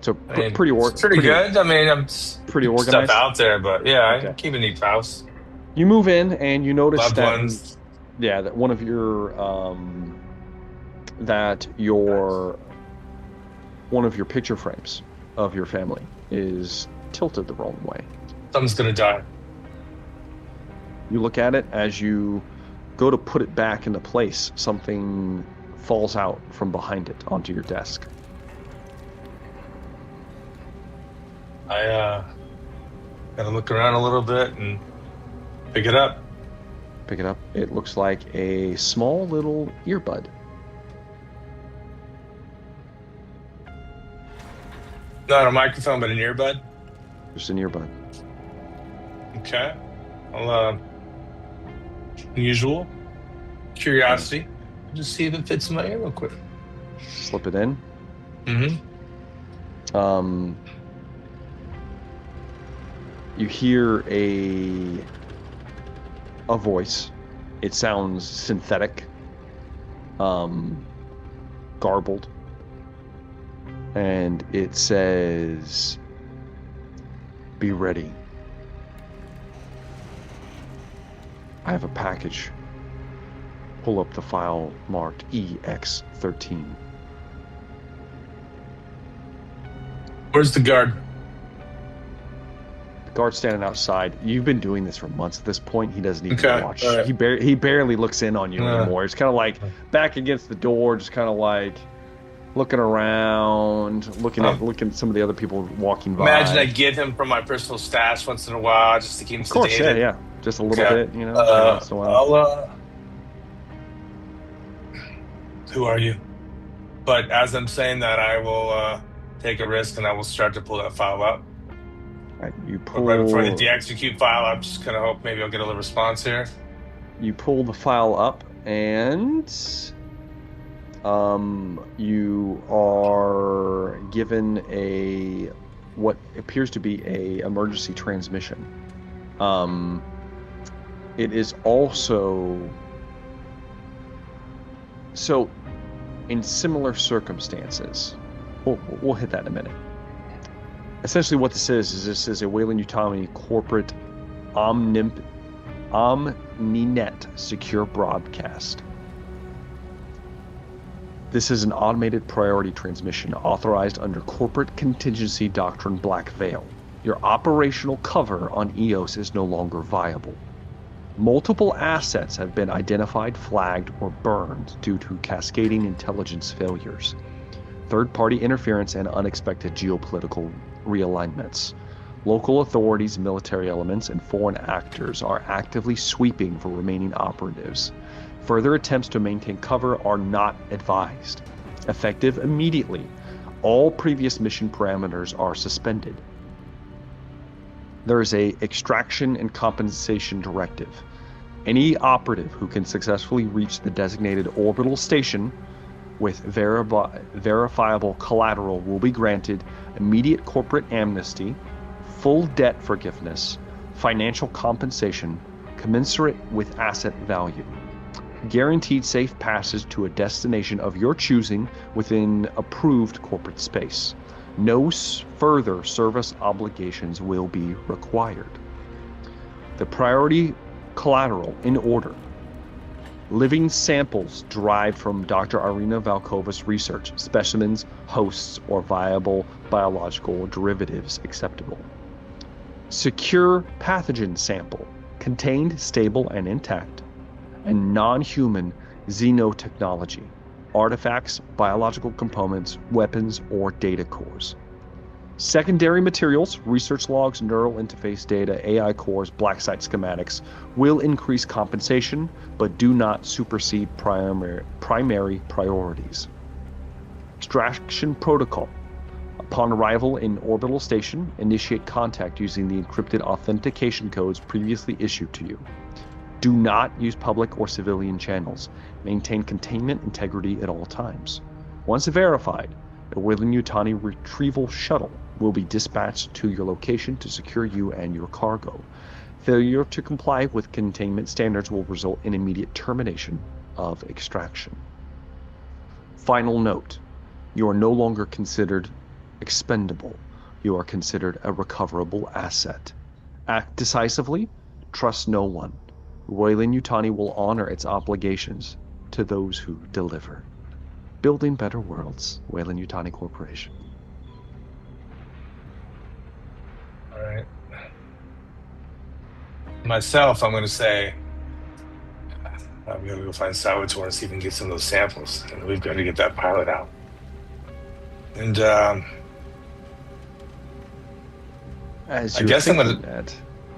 So I mean, pretty it's pretty good. I mean, I'm pretty stuff organized. out there, but yeah, Okay. I keep a neat house. You move in and you notice Loved that ones. that one of your one of your picture frames of your family is tilted the wrong way. Someone's gonna die. You look at it as you go to put it back into place, something falls out from behind it onto your desk. I gotta look around a little bit and pick it up. Pick it up. It looks like a small little earbud. Not a microphone, but an earbud. Just an earbud. Okay. I'll unusual curiosity. Just see if it fits in my ear real quick. Slip it in. Mm-hmm. You hear a voice. It sounds synthetic, garbled, and it says, "Be ready. I have a package." Pull up the file marked EX13. Where's the guard? The guard's standing outside. You've been doing this for months at this point. He doesn't even Okay, watch. all right. He barely looks in on you Yeah. anymore. It's kind of like back against the door, just kind of like looking around, looking at some of the other people walking by. Imagine I get him from my personal stash once in a while just to keep him Of course, sedated. yeah. Just a little Okay. bit, every once in a while. Who are you? But as I'm saying that, I will take a risk and I will start to pull that file up. Right, you But right before I hit pull. the execute file, I'm just gonna hope maybe I'll get a little response here. You pull the file up, and you are given what appears to be a emergency transmission. It is also so in similar circumstances. We'll hit that in a minute. Essentially, what this is a Weyland-Yutani corporate Omninet secure broadcast. This is an automated priority transmission authorized under Corporate Contingency Doctrine Black Veil. Your operational cover on EOS is no longer viable. Multiple assets have been identified, flagged, or burned due to cascading intelligence failures, third-party interference, and unexpected geopolitical realignments. Local authorities, military elements, and foreign actors are actively sweeping for remaining operatives. Further attempts to maintain cover are not advised. Effective immediately, all previous mission parameters are suspended. There is a extraction and compensation directive. Any operative who can successfully reach the designated orbital station with verifiable collateral will be granted immediate corporate amnesty, full debt forgiveness, financial compensation commensurate with asset value, guaranteed safe passage to a destination of your choosing within approved corporate space. No further service obligations will be required. The priority collateral in order. Living samples derived from Dr. Irina Valkova's research, specimens, hosts, or viable biological derivatives acceptable. Secure pathogen sample, contained, stable, and intact, and non-human xenotechnology, artifacts, biological components, weapons, or data cores. Secondary materials, research logs, neural interface data, AI cores, black site schematics will increase compensation, but do not supersede primary priorities. Extraction protocol. Upon arrival in orbital station, initiate contact using the encrypted authentication codes previously issued to you. Do not use public or civilian channels. Maintain containment integrity at all times. Once verified, a Weyland-Yutani retrieval shuttle will be dispatched to your location to secure you and your cargo. Failure to comply with containment standards will result in immediate termination of extraction. Final note, you are no longer considered expendable. You are considered a recoverable asset. Act decisively, trust no one. Weyland-Yutani will honor its obligations to those who deliver. Building better worlds, Weyland-Yutani Corporation. All right. Myself, I'm going to say, I'm going to go find Salvatore and see if we can get some of those samples. And we've got to get that pilot out. And As I you're guess I'm thinking gonna- that,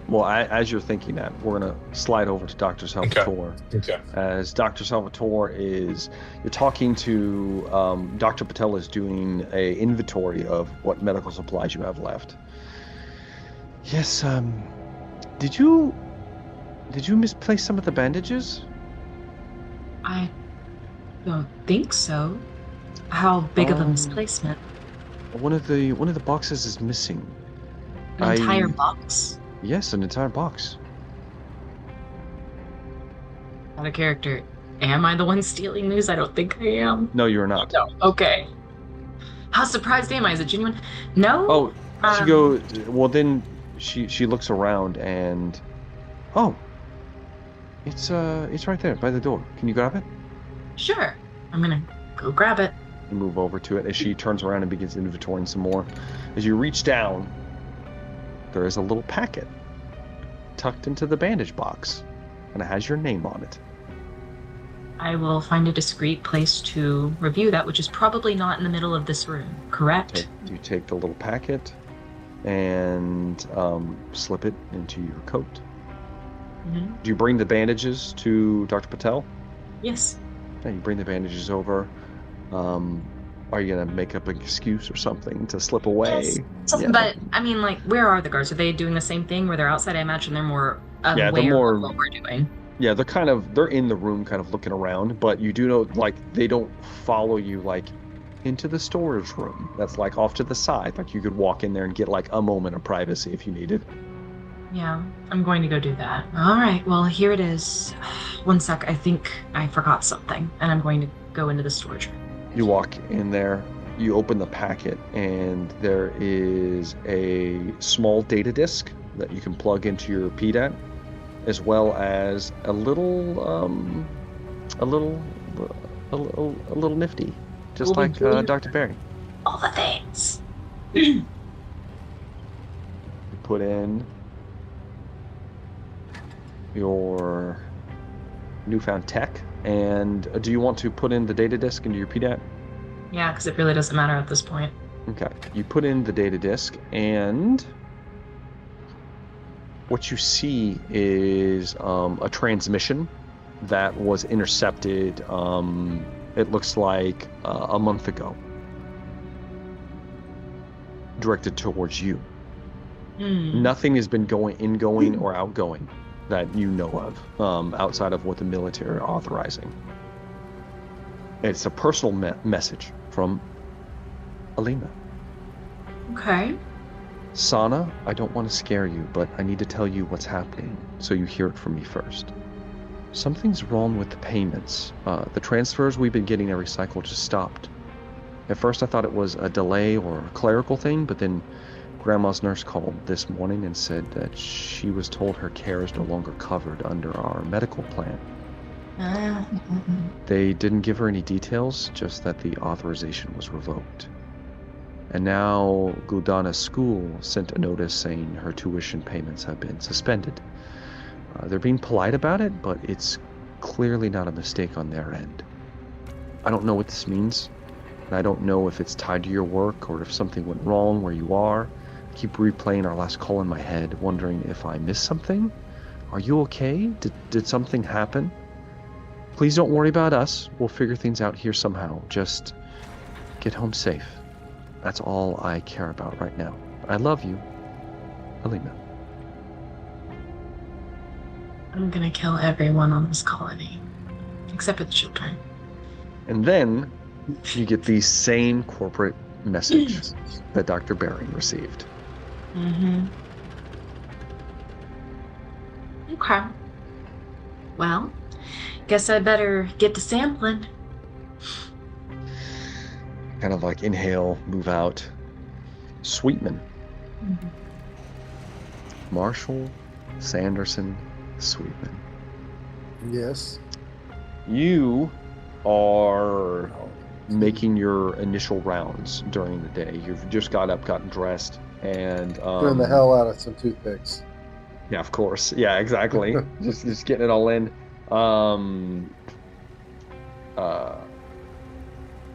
well, as you're thinking that, we're going to slide over to Dr. Salvatore. okay. As Dr. Salvatore is, you're talking to, Dr. Patel is doing a inventory of what medical supplies you have left. Yes, did you misplace some of the bandages? I don't think so. How big of a misplacement? One of the boxes is missing. An entire box? Yes, an entire box. Out of character. Am I the one stealing these? I don't think I am. No, you're not. No. Okay. How surprised am I? Is it genuine? No? Oh, she goes. Well, then she looks around and, oh, it's right there by the door. Can you grab it? Sure. I'm gonna go grab it. You move over to it as she turns around and begins inventorying some more. As you reach down, there is a little packet tucked into the bandage box, and it has your name on it. I will find a discreet place to review that, which is probably not in the middle of this room, correct? You take the little packet and slip it into your coat. Mm-hmm. Do you bring the bandages to Dr. Patel? Yes. Yeah, you bring the bandages over. Are you gonna make up an excuse or something to slip away? Yes. Yeah. But, I mean, like, where are the guards? Are they doing the same thing where they're outside? I imagine they're more aware more- of what we're doing. Yeah, they're in the room kind of looking around, but you do know, like, they don't follow you, like, into the storage room. That's, like, off to the side. Like, you could walk in there and get, like, a moment of privacy if you needed. Yeah, I'm going to go do that. All right, well, here it is. One sec, I think I forgot something, and I'm going to go into the storage room. You walk in there, you open the packet, and there is a small data disk that you can plug into your PDAT, as well as a little nifty, just Little like computer. Dr. Barry. All the things. You put in your newfound tech, and do you want to put in the data disk into your PDAT? Yeah, because it really doesn't matter at this point. Okay, you put in the data disk, and what you see is a transmission that was intercepted, it looks like a month ago, directed towards you. Nothing has been ingoing or outgoing that you know of, outside of what the military are authorizing. It's a personal message from Alima. Okay. Sana, I don't want to scare you, but I need to tell you what's happening, so you hear it from me first. Something's wrong with the payments. The transfers we've been getting every cycle just stopped. At first I thought it was a delay or a clerical thing, but then Grandma's nurse called this morning and said that she was told her care is no longer covered under our medical plan. They didn't give her any details, just that the authorization was revoked. And now Guldana's school sent a notice saying her tuition payments have been suspended. They're being polite about it, but it's clearly not a mistake on their end. I don't know what this means, and I don't know if it's tied to your work or if something went wrong where you are. I keep replaying our last call in my head, wondering if I missed something. Are you okay? Did something happen? Please don't worry about us. We'll figure things out here somehow. Just get home safe. That's all I care about right now. I love you, Alima. I'm gonna kill everyone on this colony, except for the children. And then you get these same corporate message that Dr. Bering received. Mm-hmm. Okay. Well, guess I better get to sampling. Kind of like inhale, move out. Sweetman. Marshall Sanderson Sweetman. Yes. You are making your initial rounds during the day. You've just got up, gotten dressed, and Doing the hell out of some toothpicks. yeah, of course. Yeah, exactly. just getting it all in.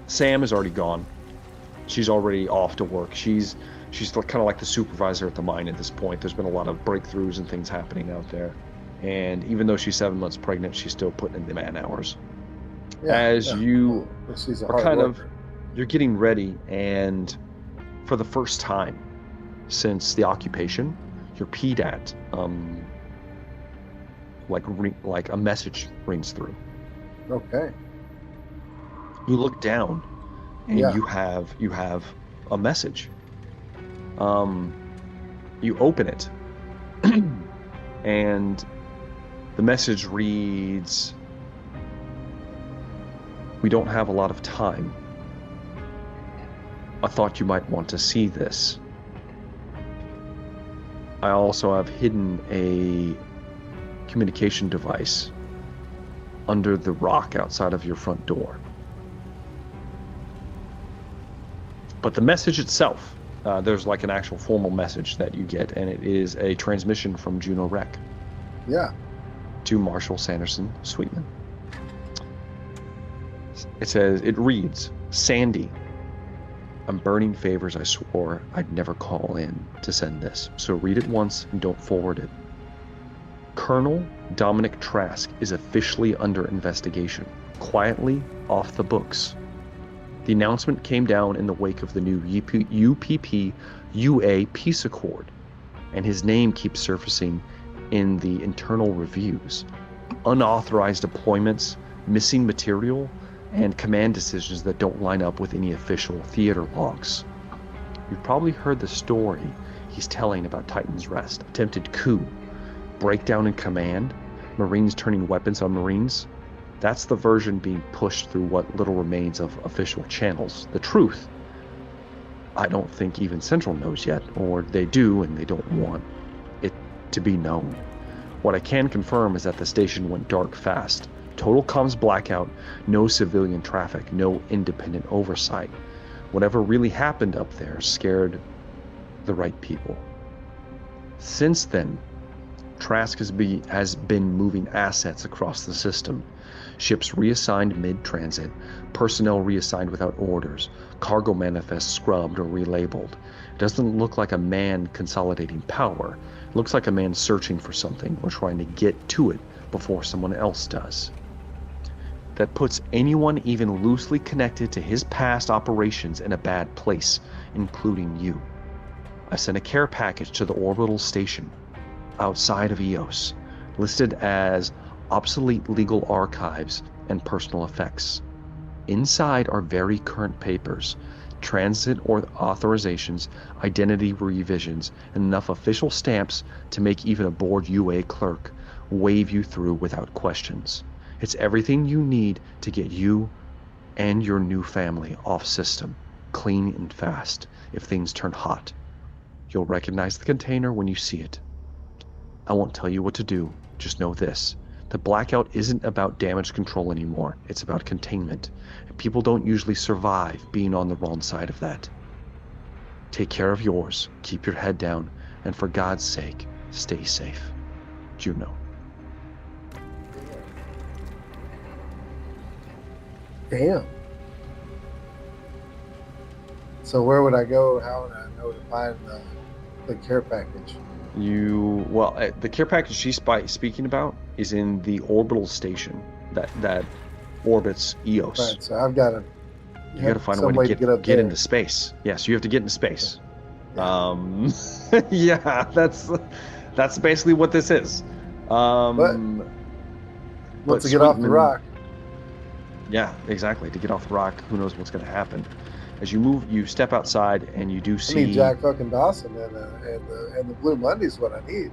Sam is already gone. She's already off to work. She's kind of like the supervisor at the mine at this point. There's been a lot of breakthroughs and things happening out there. And even though she's 7 months pregnant, she's still putting in the man hours. You she's a are hard kind worker. you're getting ready, and for the first time since the occupation, you're peed at. Like a message rings through. Okay. You look down, and Yeah. you have a message. You open it, and the message reads, "We don't have a lot of time. I thought you might want to see this. I also have hidden a communication device under the rock outside of your front door." But the message itself, there's like an actual formal message that you get, and it is a transmission from Juno Rec Yeah. to Marshall Sanderson Sweetman. It reads, "Sandy, I'm burning favors I swore I'd never call in to send this, so read it once and don't forward it. Colonel Dominic Trask is officially under investigation, quietly off the books. The announcement came down in the wake of the new UPP-UA peace accord, and his name keeps surfacing in the internal reviews. Unauthorized deployments, missing material, and command decisions that don't line up with any official theater logs. You've probably heard the story he's telling about Titan's Rest, attempted coup, breakdown in command, Marines turning weapons on Marines. That's the version being pushed through what little remains of official channels. The truth, I don't think even Central knows yet, or they do and they don't want it to be known. What I can confirm is that the station went dark fast. Total comms blackout, no civilian traffic, no independent oversight. Whatever really happened up there scared the right people. Since then, Trask has been moving assets across the system. Ships reassigned mid-transit, personnel reassigned without orders, cargo manifests scrubbed or relabeled. It doesn't look like a man consolidating power. It looks like a man searching for something or trying to get to it before someone else does. That puts anyone even loosely connected to his past operations in a bad place, including you. I sent a care package to the orbital station outside of EOS, listed as obsolete legal archives and personal effects. Inside are very current papers, transit or authorizations, identity revisions, and enough official stamps to make even a bored UA clerk wave you through without questions. It's everything you need to get you and your new family off system, clean and fast, if things turn hot. You'll recognize the container when you see it. I won't tell you what to do, just know this. The blackout isn't about damage control anymore, it's about containment. And people don't usually survive being on the wrong side of that. Take care of yours, keep your head down, and for God's sake, stay safe. Juno. Damn. So where would I go? How would I know to find the care package? The care package she's speaking about is in the orbital station that orbits EOS. Right, so I've got to. You got to find a way to get into space. Yes, you have to get into space. Yeah. Yeah, that's basically what this is. Once I get off the rock. Yeah, exactly. To get off the rock, who knows what's going to happen. As you move, you step outside, and you do I see. need Jack fucking Dawson and the Blue Monday's what I need.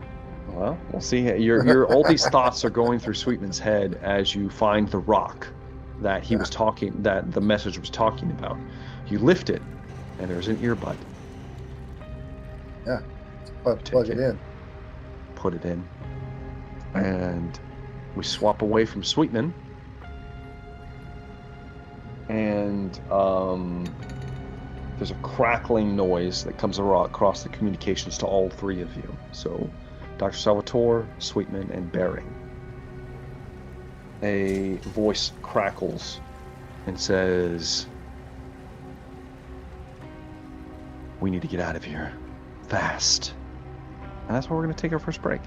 Well, we'll see. Your all these thoughts are going through Sweetman's head as you find the rock that he was talking, that the message was talking about. You lift it, and there's an earbud. Yeah, plug it in. Put it in, and we swap away from Sweetman. And there's a crackling noise that comes across the communications to all three of you. So, Dr. Salvatore, Sweetman, and Bering. A voice crackles and says, "We need to get out of here. Fast." And that's where we're going to take our first break.